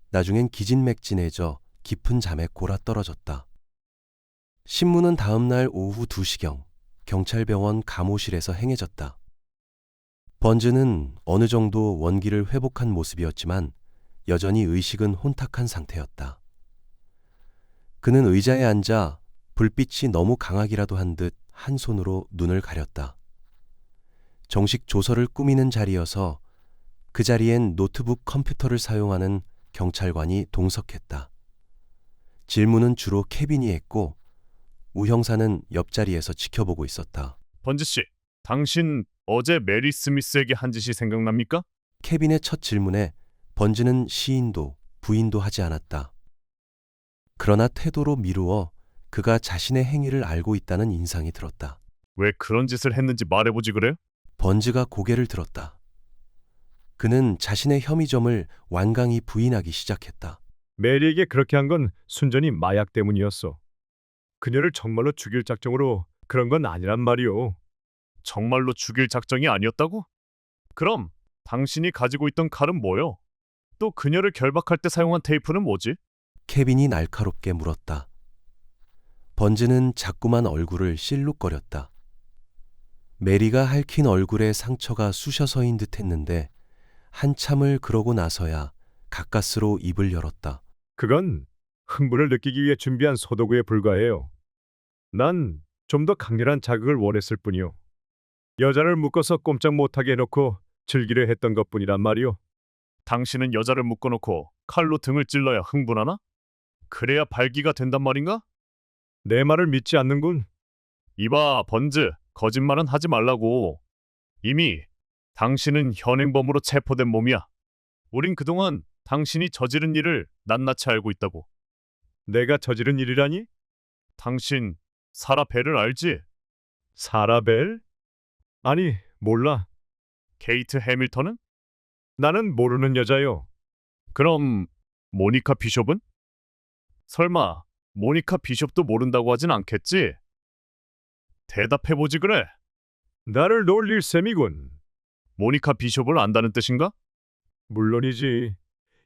나중엔 기진맥진해져 깊은 잠에 골아떨어졌다. 신문은 다음 날 오후 2시경 경찰병원 감호실에서 행해졌다. 번즈는 어느 정도 원기를 회복한 모습이었지만 여전히 의식은 혼탁한 상태였다. 그는 의자에 앉아 불빛이 너무 강하기라도 한 듯 한 손으로 눈을 가렸다. 정식 조서를 꾸미는 자리여서 그 자리엔 노트북 컴퓨터를 사용하는 경찰관이 동석했다. 질문은 주로 케빈이 했고 우 형사는 옆자리에서 지켜보고 있었다. 번즈 씨, 당신 어제 메리 스미스에게 한 짓이 생각납니까? 케빈의 첫 질문에 번즈는 시인도 부인도 하지 않았다. 그러나 태도로 미루어 그가 자신의 행위를 알고 있다는 인상이 들었다. 왜 그런 짓을 했는지 말해보지 그래요? 번즈가 고개를 들었다. 그는 자신의 혐의점을 완강히 부인하기 시작했다. 메리에게 그렇게 한 건 순전히 마약 때문이었어. 그녀를 정말로 죽일 작정으로 그런 건 아니란 말이오. 정말로 죽일 작정이 아니었다고? 그럼 당신이 가지고 있던 칼은 뭐요? 또 그녀를 결박할 때 사용한 테이프는 뭐지? 케빈이 날카롭게 물었다. 번즈는 자꾸만 얼굴을 실룩거렸다. 메리가 핥힌 얼굴에 상처가 쑤셔서인 듯 했는데 한참을 그러고 나서야 가까스로 입을 열었다. 그건 흥분을 느끼기 위해 준비한 소도구에 불과해요. 난 좀 더 강렬한 자극을 원했을 뿐이요. 여자를 묶어서 꼼짝 못하게 해놓고 즐기려 했던 것뿐이란 말이요. 당신은 여자를 묶어놓고 칼로 등을 찔러야 흥분하나? 그래야 발기가 된단 말인가? 내 말을 믿지 않는군. 이봐, 번즈, 거짓말은 하지 말라고. 이미 당신은 현행범으로 체포된 몸이야. 우린 그동안 당신이 저지른 일을 낱낱이 알고 있다고. 내가 저지른 일이라니? 당신 사라 벨을 알지? 사라벨? 아니, 몰라. 케이트 해밀턴은? 나는 모르는 여자요. 그럼 모니카 비숍은? 설마 모니카 비숍도 모른다고 하진 않겠지? 대답해보지 그래. 나를 놀릴 셈이군. 모니카 비숍을 안다는 뜻인가? 물론이지.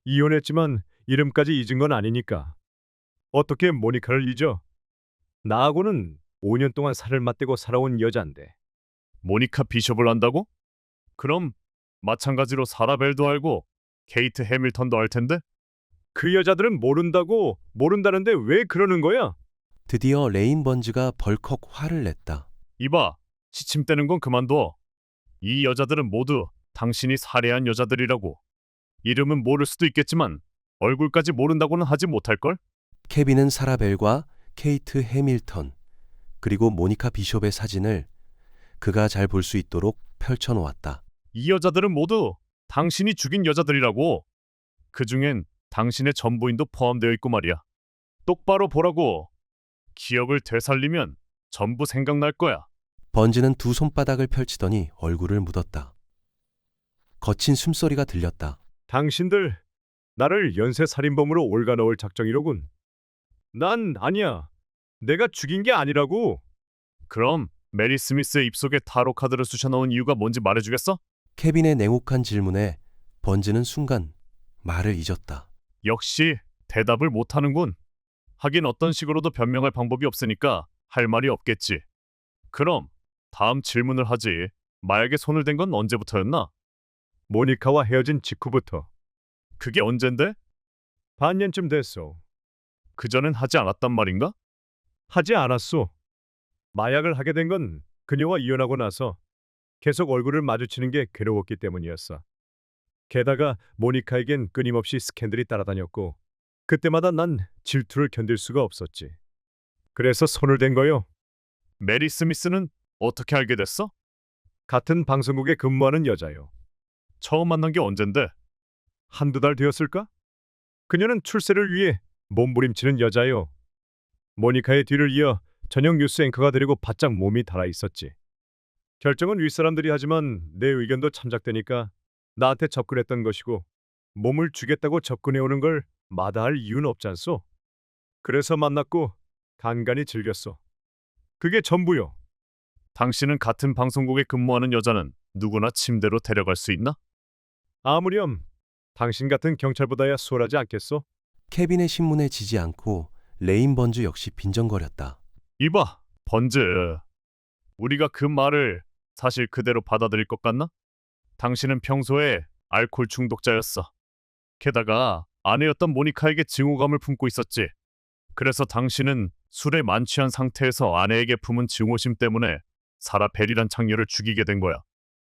이혼했지만 이름까지 잊은 건 아니니까. 어떻게 모니카를 잊어? 나하고는 5년 동안 살을 맞대고 살아온 여잔데. 모니카 비숍을 안다고? 그럼 마찬가지로 사라 벨도 알고 케이트 해밀턴도 알 텐데? 그 여자들은 모른다는데 왜 그러는 거야? 드디어 레인 번즈가 벌컥 화를 냈다. 이봐, 시침대는 건 그만둬. 이 여자들은 모두 당신이 살해한 여자들이라고. 이름은 모를 수도 있겠지만 얼굴까지 모른다고는 하지 못할걸? 케빈은 사라벨과 케이트 해밀턴 그리고 모니카 비숍의 사진을 그가 잘 볼 수 있도록 펼쳐놓았다. 이 여자들은 모두 당신이 죽인 여자들이라고. 그중엔 당신의 전부인도 포함되어 있고 말이야. 똑바로 보라고. 기억을 되살리면 전부 생각날 거야. 번즈는 두 손바닥을 펼치더니 얼굴을 묻었다. 거친 숨소리가 들렸다. 당신들 나를 연쇄살인범으로 올가넣을 작정이로군. 난 아니야. 내가 죽인 게 아니라고. 그럼 메리 스미스의 입속에 타로 카드를 쑤셔넣은 이유가 뭔지 말해주겠어? 케빈의 냉혹한 질문에 번즈는 순간 말을 잊었다. 역시 대답을 못하는군. 하긴 어떤 식으로도 변명할 방법이 없으니까 할 말이 없겠지. 그럼 다음 질문을 하지. 마약에 손을 댄 건 언제부터였나? 모니카와 헤어진 직후부터. 그게 언젠데? 반년쯤 됐어. 그전엔 하지 않았단 말인가? 하지 않았어. 마약을 하게 된 건 그녀와 이혼하고 나서 계속 얼굴을 마주치는 게 괴로웠기 때문이었어. 게다가 모니카에겐 끊임없이 스캔들이 따라다녔고 그때마다 난 질투를 견딜 수가 없었지. 그래서 손을 댄 거요. 메리 스미스는 어떻게 알게 됐어? 같은 방송국에 근무하는 여자요. 처음 만난 게 언젠데? 한두 달 되었을까? 그녀는 출세를 위해 몸부림치는 여자요. 모니카의 뒤를 이어 저녁 뉴스 앵커가 되려고 바짝 몸이 달아 있었지. 결정은 윗사람들이 하지만 내 의견도 참작되니까 나한테 접근했던 것이고 몸을 주겠다고 접근해오는 걸 마다할 이유는 없잖소. 그래서 만났고 간간히 즐겼어. 그게 전부요. 당신은 같은 방송국에 근무하는 여자는 누구나 침대로 데려갈 수 있나? 아무렴 당신 같은 경찰보다야 수월하지 않겠소? 케빈의 신문에 지지 않고 레인 번즈 역시 빈정거렸다. 이봐, 번즈. 우리가 그 말을 사실 그대로 받아들일 것 같나? 당신은 평소에 알코올 중독자였어. 게다가 아내였던 모니카에게 증오감을 품고 있었지. 그래서 당신은 술에 만취한 상태에서 아내에게 품은 증오심 때문에 사라 벨이란 창녀를 죽이게 된 거야.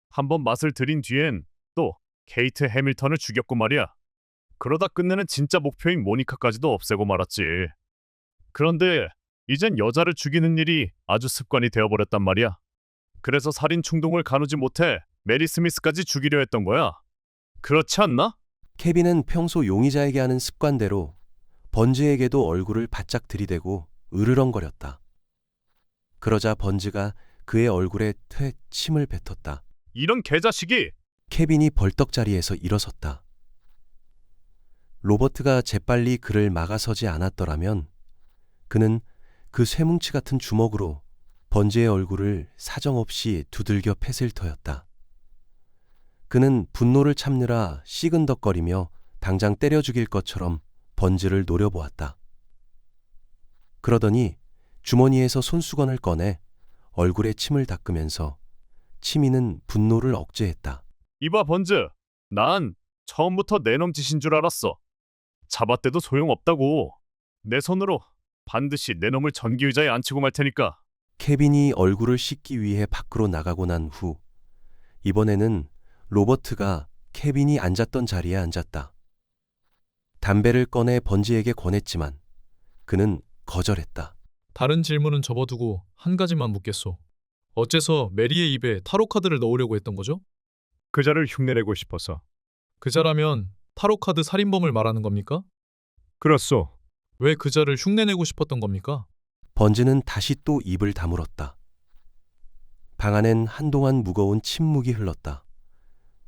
한번 맛을 들인 뒤엔 또 케이트 해밀턴을 죽였고 말이야. 그러다 끝내는 진짜 목표인 모니카까지도 없애고 말았지. 그런데 이젠 여자를 죽이는 일이 아주 습관이 되어버렸단 말이야. 그래서 살인 충동을 가누지 못해 메리 스미스까지 죽이려 했던 거야. 그렇지 않나? 케빈은 평소 용의자에게 하는 습관대로 번즈에게도 얼굴을 바짝 들이대고 으르렁거렸다. 그러자 번즈가 그의 얼굴에 퇴 침을 뱉었다. 이런 개자식이! 케빈이 벌떡 자리에서 일어섰다. 로버트가 재빨리 그를 막아서지 않았더라면 그는 그 쇠뭉치 같은 주먹으로 번지의 얼굴을 사정없이 두들겨 팻을 터였다. 그는 분노를 참느라 시근덕거리며 당장 때려 죽일 것처럼 번지를 노려보았다. 그러더니 주머니에서 손수건을 꺼내 얼굴에 침을 닦으면서 치미는 분노를 억제했다. 이봐 번즈, 난 처음부터 내 놈 짓인 줄 알았어. 잡았대도 소용없다고. 내 손으로 반드시 내 놈을 전기의자에 앉히고 말 테니까. 케빈이 얼굴을 씻기 위해 밖으로 나가고 난 후 이번에는 로버트가 케빈이 앉았던 자리에 앉았다. 담배를 꺼내 번지에게 권했지만 그는 거절했다. 다른 질문은 접어두고 한 가지만 묻겠소. 어째서 메리의 입에 타로 카드를 넣으려고 했던 거죠? 그자를 흉내내고 싶어서. 그자라면 타로 카드 살인범을 말하는 겁니까? 그렇소. 왜 그자를 흉내내고 싶었던 겁니까? 번지는 다시 또 입을 다물었다. 방 안엔 한동안 무거운 침묵이 흘렀다.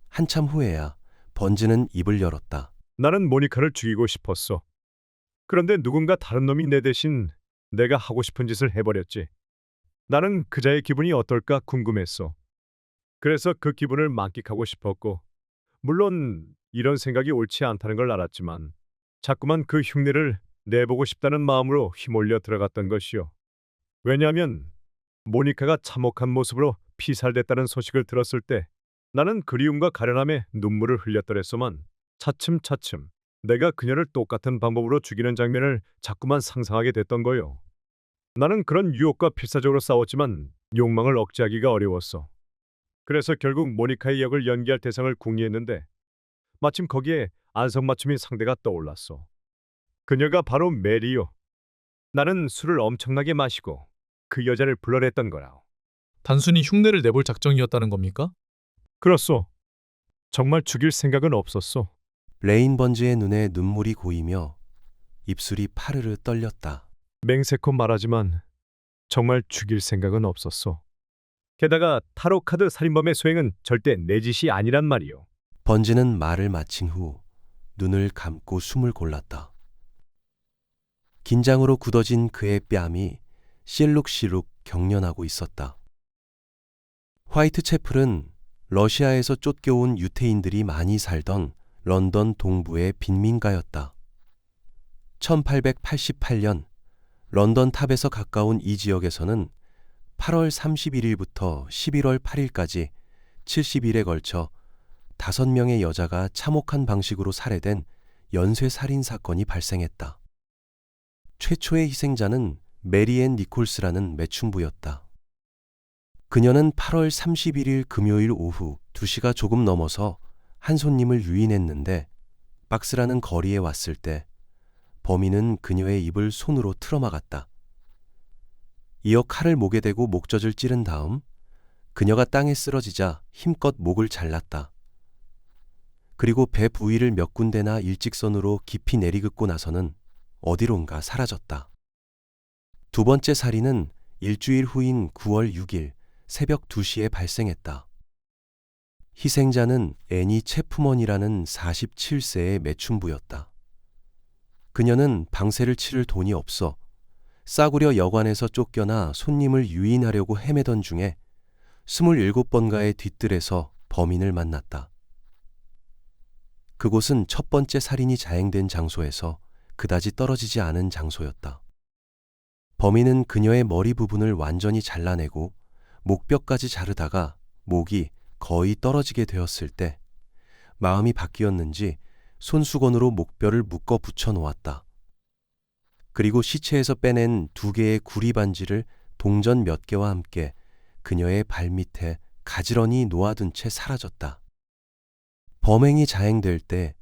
한참 후에야 번지는 입을 열었다. 나는 모니카를 죽이고 싶었어. 그런데 누군가 다른 놈이 내 대신 내가 하고 싶은 짓을 해버렸지. 나는 그자의 기분이 어떨까 궁금했어. 그래서 그 기분을 만끽하고 싶었고, 물론 이런 생각이 옳지 않다는 걸 알았지만 자꾸만 그 흉내를 내보고 싶다는 마음으로 휘몰려 들어갔던 것이요. 왜냐하면 모니카가 참혹한 모습으로 피살됐다는 소식을 들었을 때 나는 그리움과 가련함에 눈물을 흘렸더랬소만 차츰차츰 내가 그녀를 똑같은 방법으로 죽이는 장면을 자꾸만 상상하게 됐던 거요. 나는 그런 유혹과 필사적으로 싸웠지만 욕망을 억제하기가 어려웠어. 그래서 결국 모니카의 역을 연기할 대상을 궁리했는데 마침 거기에 안성맞춤인 상대가 떠올랐어. 그녀가 바로 메리요. 나는 술을 엄청나게 마시고 그 여자를 불러냈던 거라. 단순히 흉내를 내볼 작정이었다는 겁니까? 그렇소. 정말 죽일 생각은 없었어. 레인 번지의 눈에 눈물이 고이며 입술이 파르르 떨렸다. 맹세코 말하지만 정말 죽일 생각은 없었어. 게다가 타로 카드 살인범의 소행은 절대 내 짓이 아니란 말이요. 번지는 말을 마친 후 눈을 감고 숨을 골랐다. 긴장으로 굳어진 그의 뺨이 실룩실룩 경련하고 있었다. 화이트채플은 러시아에서 쫓겨온 유태인들이 많이 살던 런던 동부의 빈민가였다. 1888년 런던 탑에서 가까운 이 지역에서는 8월 31일부터 11월 8일까지 70일에 걸쳐 5명의 여자가 참혹한 방식으로 살해된 연쇄살인 사건이 발생했다. 최초의 희생자는 메리앤 니콜스라는 매춘부였다. 그녀는 8월 31일 금요일 오후 2시가 조금 넘어서 한 손님을 유인했는데 박스라는 거리에 왔을 때 범인은 그녀의 입을 손으로 틀어막았다. 이어 칼을 목에 대고 목젖을 찌른 다음 그녀가 땅에 쓰러지자 힘껏 목을 잘랐다. 그리고 배 부위를 몇 군데나 일직선으로 깊이 내리긋고 나서는 어디론가 사라졌다. 두 번째 살인은 일주일 후인 9월 6일 새벽 2시에 발생했다. 희생자는 애니 체프먼이라는 47세의 매춘부였다. 그녀는 방세를 치를 돈이 없어 싸구려 여관에서 쫓겨나 손님을 유인하려고 헤매던 중에 27번가의 뒤뜰에서 범인을 만났다. 그곳은 첫 번째 살인이 자행된 장소에서 그다지 떨어지지 않은 장소였다. 범인은 그녀의 머리 부분을 완전히 잘라내고 목뼈까지 자르다가 목이 거의 떨어지게 되었을 때 마음이 바뀌었는지 손수건으로 목뼈를 묶어 붙여 놓았다. 그리고 시체에서 빼낸 2개의 구리 반지를 동전 몇 개와 함께 그녀의 발밑에 가지런히 놓아둔 채 사라졌다. 범행이 자행될 때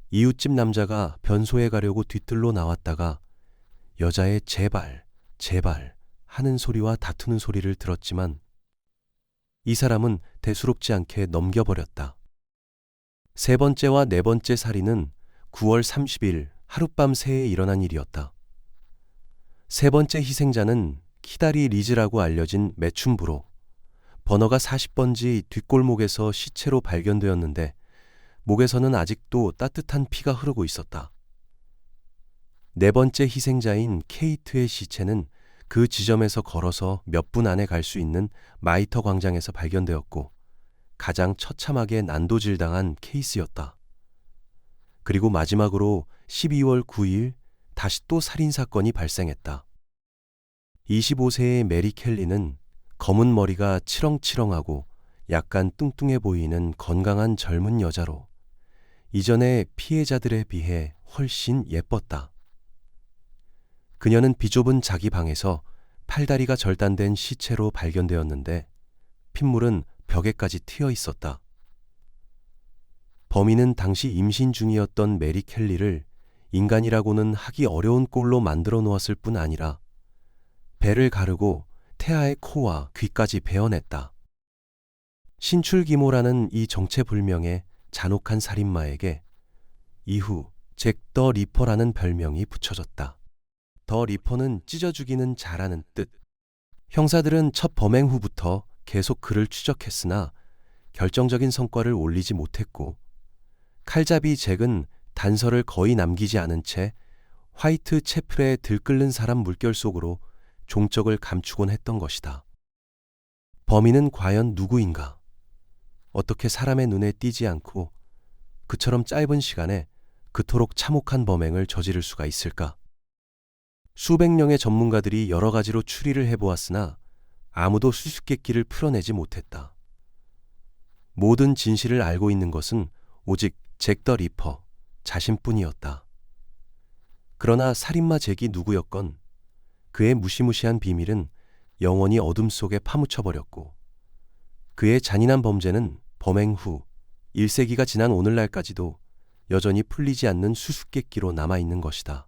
이웃집 남자가 변소에 가려고 뒤뜰로 나왔다가 여자의 제발, 제발 하는 소리와 다투는 소리를 들었지만 이 사람은 대수롭지 않게 넘겨버렸다. 세 번째와 네 번째 살인은 9월 30일 하룻밤 새에 일어난 일이었다. 세 번째 희생자는 키다리 리즈라고 알려진 매춘부로 번호가 40번지 뒷골목에서 시체로 발견되었는데 목에서는 아직도 따뜻한 피가 흐르고 있었다. 네 번째 희생자인 케이트의 시체는 그 지점에서 걸어서 몇 분 안에 갈 수 있는 마이터 광장에서 발견되었고 가장 처참하게 난도질당한 케이스였다. 그리고 마지막으로 12월 9일 다시 또 살인사건이 발생했다. 25세의 메리 켈리는 검은 머리가 치렁치렁하고 약간 뚱뚱해 보이는 건강한 젊은 여자로 이전의 피해자들에 비해 훨씬 예뻤다. 그녀는 비좁은 자기 방에서 팔다리가 절단된 시체로 발견되었는데 핏물은 벽에까지 튀어 있었다. 범인은 당시 임신 중이었던 메리 켈리를 인간이라고는 하기 어려운 꼴로 만들어 놓았을 뿐 아니라 배를 가르고 태아의 코와 귀까지 베어냈다. 신출기모라는 이 정체불명의 잔혹한 살인마에게 이후 잭 더 리퍼라는 별명이 붙여졌다. 더 리퍼는 찢어 죽이는 자라는 뜻. 형사들은 첫 범행 후부터 계속 그를 추적했으나 결정적인 성과를 올리지 못했고 칼잡이 잭은 단서를 거의 남기지 않은 채 화이트 채플에 들끓는 사람 물결 속으로 종적을 감추곤 했던 것이다. 범인은 과연 누구인가? 어떻게 사람의 눈에 띄지 않고 그처럼 짧은 시간에 그토록 참혹한 범행을 저지를 수가 있을까? 수백 명의 전문가들이 여러 가지로 추리를 해보았으나 아무도 수수께끼를 풀어내지 못했다. 모든 진실을 알고 있는 것은 오직 잭 더 리퍼 자신뿐이었다. 그러나 살인마 잭이 누구였건 그의 무시무시한 비밀은 영원히 어둠 속에 파묻혀버렸고 그의 잔인한 범죄는 범행 후 1세기가 지난 오늘날까지도 여전히 풀리지 않는 수수께끼로 남아있는 것이다.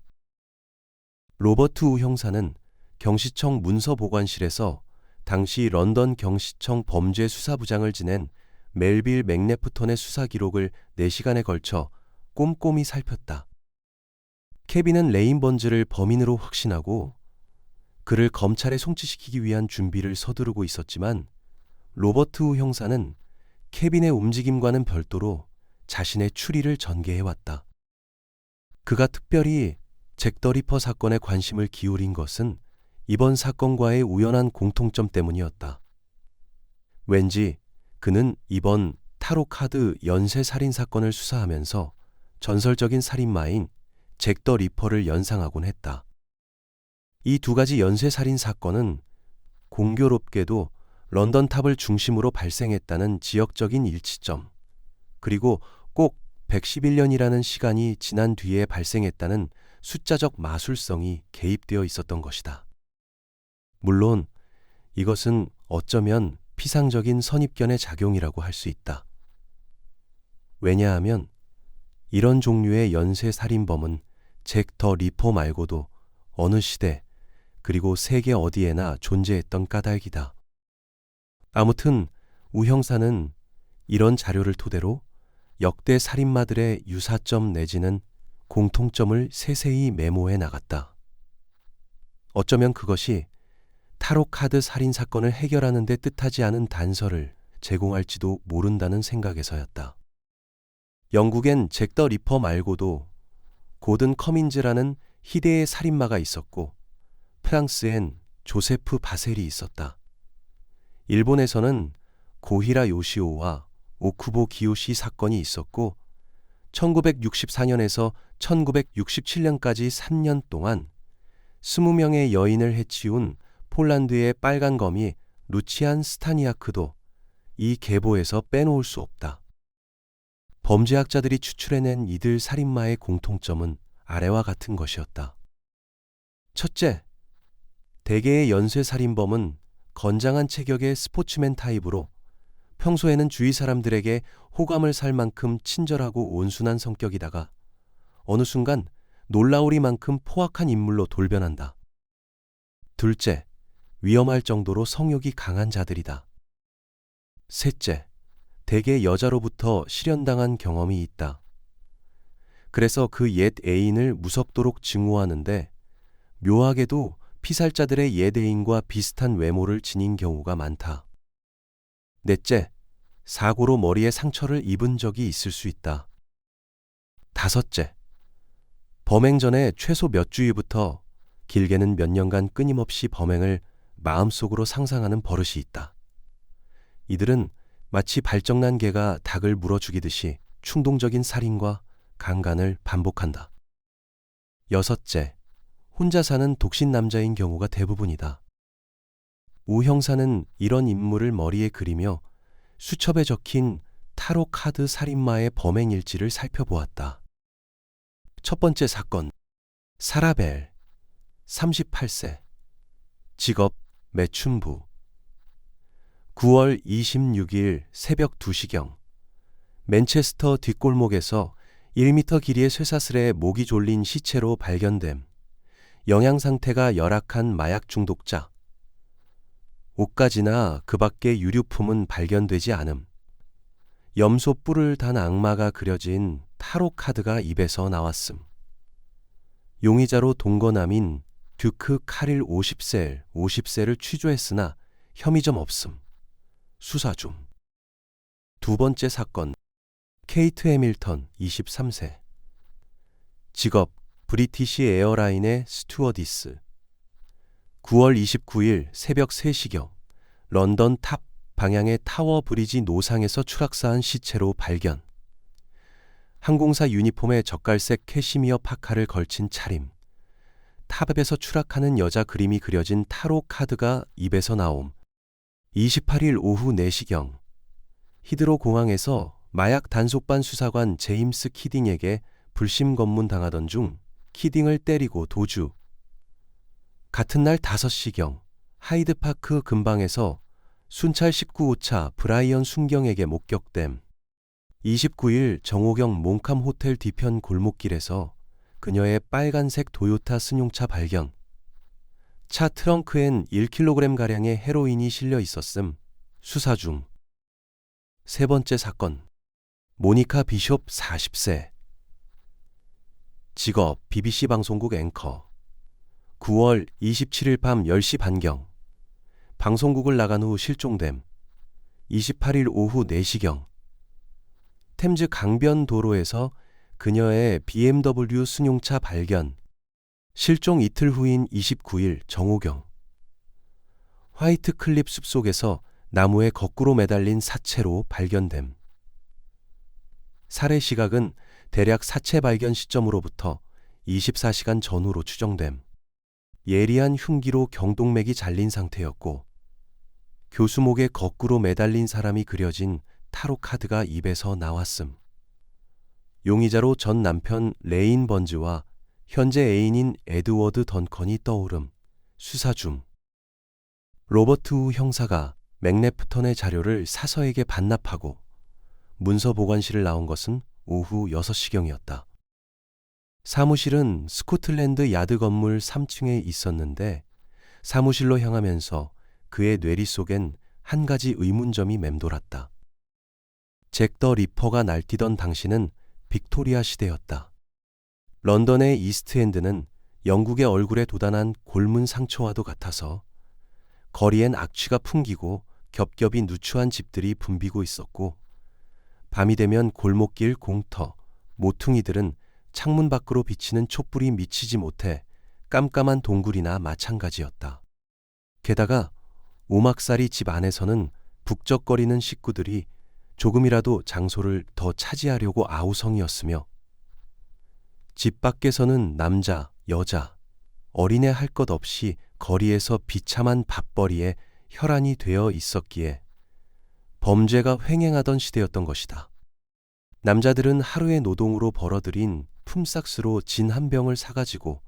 로버트 우 형사는 경시청 문서보관실에서 당시 런던 경시청 범죄수사부장을 지낸 멜빌 맥네프톤의 수사 기록을 4시간에 걸쳐 꼼꼼히 살폈다. 케빈은 레인 번즈를 범인으로 확신하고 그를 검찰에 송치시키기 위한 준비를 서두르고 있었지만 로버트 우 형사는 케빈의 움직임과는 별도로 자신의 추리를 전개해왔다. 그가 특별히 잭 더 리퍼 사건에 관심을 기울인 것은 이번 사건과의 우연한 공통점 때문이었다. 왠지 그는 이번 타로 카드 연쇄 살인 사건을 수사하면서 전설적인 살인마인 잭 더 리퍼를 연상하곤 했다. 이 두 가지 연쇄 살인 사건은 공교롭게도 런던 탑을 중심으로 발생했다는 지역적인 일치점, 그리고 꼭 111년이라는 시간이 지난 뒤에 발생했다는 숫자적 마술성이 개입되어 있었던 것이다. 물론 이것은 어쩌면 피상적인 선입견의 작용이라고 할 수 있다. 왜냐하면 이런 종류의 연쇄 살인범은 잭 더 리퍼 말고도 어느 시대 그리고 세계 어디에나 존재했던 까닭이다. 아무튼 우 형사는 이런 자료를 토대로 역대 살인마들의 유사점 내지는 공통점을 세세히 메모해 나갔다. 어쩌면 그것이 타로 카드 살인 사건을 해결하는 데 뜻하지 않은 단서를 제공할지도 모른다는 생각에서였다. 영국엔 잭 더 리퍼 말고도 고든 커민즈라는 희대의 살인마가 있었고 프랑스엔 조세프 바셀이 있었다. 일본에서는 고히라 요시오와 오쿠보 기요시 사건이 있었고 1964년에서 1967년까지 3년 동안 20명의 여인을 해치운 폴란드의 빨간검이 루치안 스타니아크도 이 계보에서 빼놓을 수 없다. 범죄학자들이 추출해낸 이들 살인마의 공통점은 아래와 같은 것이었다. 첫째, 대개의 연쇄살인범은 건장한 체격의 스포츠맨 타입으로 평소에는 주위 사람들에게 호감을 살 만큼 친절하고 온순한 성격이다가 어느 순간 놀라우리만큼 포악한 인물로 돌변한다. 둘째, 위험할 정도로 성욕이 강한 자들이다. 셋째, 대개 여자로부터 실현당한 경험이 있다. 그래서 그 옛 애인을 무섭도록 증오하는데 묘하게도 피살자들의 옛 애인과 비슷한 외모를 지닌 경우가 많다. 넷째, 사고로 머리에 상처를 입은 적이 있을 수 있다. 다섯째, 범행 전에 최소 몇 주일부터 길게는 몇 년간 끊임없이 범행을 마음속으로 상상하는 버릇이 있다. 이들은 마치 발정난 개가 닭을 물어 죽이듯이 충동적인 살인과 강간을 반복한다. 여섯째, 혼자 사는 독신 남자인 경우가 대부분이다. 우 형사는 이런 인물을 머리에 그리며 수첩에 적힌 타로 카드 살인마의 범행 일지를 살펴보았다. 첫 번째 사건, 사라벨, 38세, 직업 매춘부. 9월 26일 새벽 2시경, 맨체스터 뒷골목에서 1m 길이의 쇠사슬에 목이 졸린 시체로 발견됨. 영양 상태가 열악한 마약 중독자. 옷가지나 그 밖의 유류품은 발견되지 않음. 염소 뿔을 단 악마가 그려진 타로 카드가 입에서 나왔음. 용의자로 동거남인 듀크 카릴 50세를 취조했으나 혐의점 없음. 수사 중. 두 번째 사건, 케이트 해밀턴 23세. 직업 브리티시 에어라인의 스튜어디스. 9월 29일 새벽 3시경 런던 탑 방향의 타워 브리지 노상에서 추락사한 시체로 발견. 항공사 유니폼에 젓갈색 캐시미어 파카를 걸친 차림. 탑에서 추락하는 여자 그림이 그려진 타로 카드가 입에서 나옴. 28일 오후 4시경 히드로 공항에서 마약 단속반 수사관 제임스 키딩에게 불심 검문당하던 중 키딩을 때리고 도주. 같은 날 5시경 하이드파크 근방에서 순찰 19호차 브라이언 순경에게 목격됨. 29일 정오경 몽캄 호텔 뒤편 골목길에서 그녀의 빨간색 도요타 승용차 발견. 차 트렁크엔 1kg가량의 헤로인이 실려 있었음. 수사 중. 세 번째 사건, 모니카 비숍 40세. 직업 BBC 방송국 앵커. 9월 27일 밤 10시 반경 방송국을 나간 후 실종됨. 28일 오후 4시경 템즈 강변 도로에서 그녀의 BMW 승용차 발견. 실종 이틀 후인 29일 정오경 화이트 클립 숲속에서 나무에 거꾸로 매달린 사체로 발견됨. 살해 시각은 대략 사체 발견 시점으로부터 24시간 전후로 추정됨. 예리한 흉기로 경동맥이 잘린 상태였고 교수목에 거꾸로 매달린 사람이 그려진 타로 카드가 입에서 나왔음. 용의자로 전 남편 레인 번즈와 현재 애인인 에드워드 던컨이 떠오름. 수사 중. 로버트 우 형사가 맥레프턴의 자료를 사서에게 반납하고 문서 보관실을 나온 것은 오후 6시경이었다. 사무실은 스코틀랜드 야드 건물 3층에 있었는데 사무실로 향하면서 그의 뇌리 속엔 한 가지 의문점이 맴돌았다. 잭 더 리퍼가 날뛰던 당시는 빅토리아 시대였다. 런던의 이스트엔드는 영국의 얼굴에 도단한 골문 상처와도 같아서 거리엔 악취가 풍기고 겹겹이 누추한 집들이 붐비고 있었고 밤이 되면 골목길 공터, 모퉁이들은 창문 밖으로 비치는 촛불이 미치지 못해 깜깜한 동굴이나 마찬가지였다. 게다가 오막살이 집 안에서는 북적거리는 식구들이 조금이라도 장소를 더 차지하려고 아우성이었으며 집 밖에서는 남자, 여자, 어린애 할 것 없이 거리에서 비참한 밥벌이에 혈안이 되어 있었기에 범죄가 횡행하던 시대였던 것이다. 남자들은 하루의 노동으로 벌어들인 품삯으로 진 한 병을 사가지고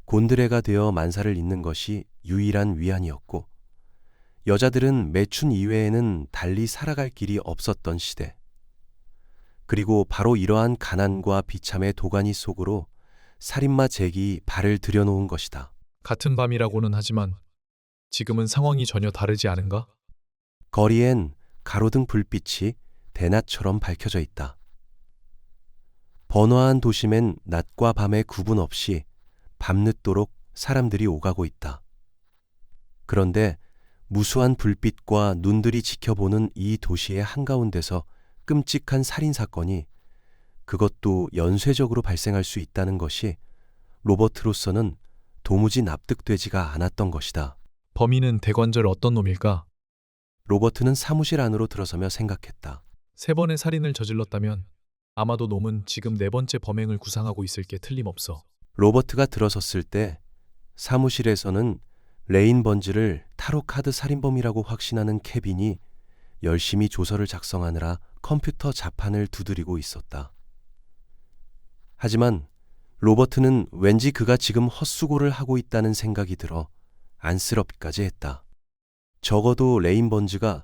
곤드레가 되어 만사를 잇는 것이 유일한 위안이었고 여자들은 매춘 이외에는 달리 살아갈 길이 없었던 시대. 그리고 바로 이러한 가난과 비참의 도가니 속으로 살인마 잭이 발을 들여놓은 것이다. 같은 밤이라고는 하지만 지금은 상황이 전혀 다르지 않은가? 거리엔 가로등 불빛이 대낮처럼 밝혀져 있다. 번화한 도심엔 낮과 밤의 구분 없이 밤늦도록 사람들이 오가고 있다. 그런데 무수한 불빛과 눈들이 지켜보는 이 도시의 한가운데서 끔찍한 살인사건이 그것도 연쇄적으로 발생할 수 있다는 것이 로버트로서는 도무지 납득되지가 않았던 것이다. 범인은 대관절 어떤 놈일까? 로버트는 사무실 안으로 들어서며 생각했다. 3번의 살인을 저질렀다면 아마도 놈은 지금 4번째 범행을 구상하고 있을 게 틀림없어. 로버트가 들어섰을 때 사무실에서는 레인 번즈를 타로 카드 살인범이라고 확신하는 케빈이 열심히 조서를 작성하느라 컴퓨터 자판을 두드리고 있었다. 하지만 로버트는 왠지 그가 지금 헛수고를 하고 있다는 생각이 들어 안쓰럽기까지 했다. 적어도 레인 번즈가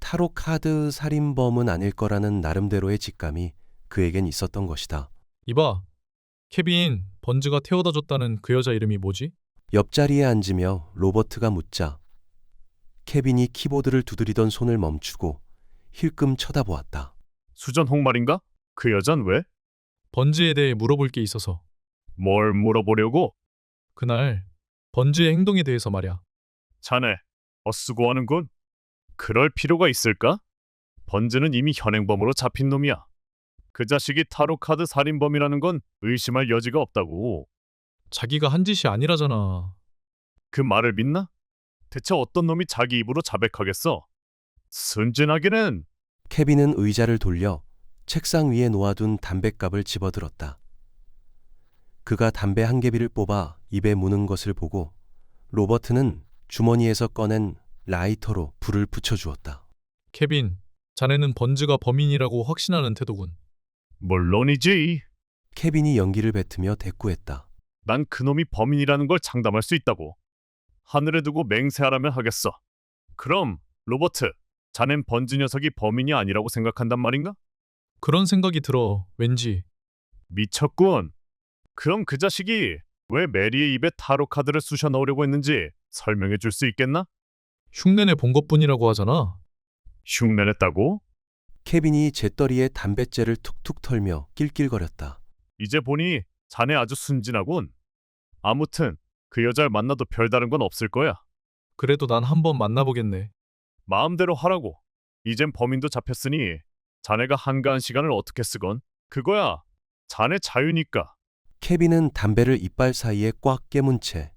타로 카드 살인범은 아닐 거라는 나름대로의 직감이 그에겐 있었던 것이다. 이봐, 케빈, 번즈가 태워다 줬다는 그 여자 이름이 뭐지? 옆자리에 앉으며 로버트가 묻자 케빈이 키보드를 두드리던 손을 멈추고 힐끔 쳐다보았다. 수전 홍말인가? 그 여잔 왜? 번즈에 대해 물어볼 게 있어서. 뭘 물어보려고? 그날 번즈의 행동에 대해서 말야. 자네, 헛수고하는군. 그럴 필요가 있을까? 번즈는 이미 현행범으로 잡힌 놈이야. 그 자식이 타로카드 살인범이라는 건 의심할 여지가 없다고. 자기가 한 짓이 아니라잖아. 그 말을 믿나? 대체 어떤 놈이 자기 입으로 자백하겠어? 순진하기는. 케빈은 의자를 돌려 책상 위에 놓아둔 담뱃갑을 집어들었다. 그가 담배 한 개비를 뽑아 입에 무는 것을 보고 로버트는 주머니에서 꺼낸 라이터로 불을 붙여주었다. 케빈, 자네는 번즈가 범인이라고 확신하는 태도군. 물론이지. 케빈이 연기를 뱉으며 대꾸했다. 난 그놈이 범인이라는 걸 장담할 수 있다고. 하늘에 두고 맹세하라면 하겠어. 그럼 로버트, 자넨 번즈 녀석이 범인이 아니라고 생각한단 말인가? 그런 생각이 들어, 왠지. 미쳤군. 그럼 그 자식이 왜 메리의 입에 타로 카드를 쑤셔 넣으려고 했는지 설명해 줄 수 있겠나? 흉내내 본 것뿐이라고 하잖아. 흉내냈다고? 케빈이 재떨이에 담뱃재를 툭툭 털며 낄낄거렸다. 이제 보니 자네 아주 순진하군. 아무튼 그 여자를 만나도 별다른 건 없을 거야. 그래도 난 한번 만나보겠네. 마음대로 하라고. 이젠 범인도 잡혔으니 자네가 한가한 시간을 어떻게 쓰건 그거야 자네 자유니까. 케빈은 담배를 이빨 사이에 꽉 깨문 채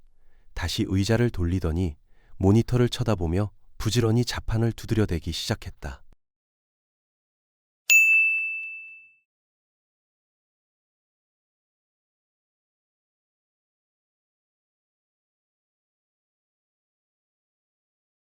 다시 의자를 돌리더니 모니터를 쳐다보며 부지런히 자판을 두드려대기 시작했다.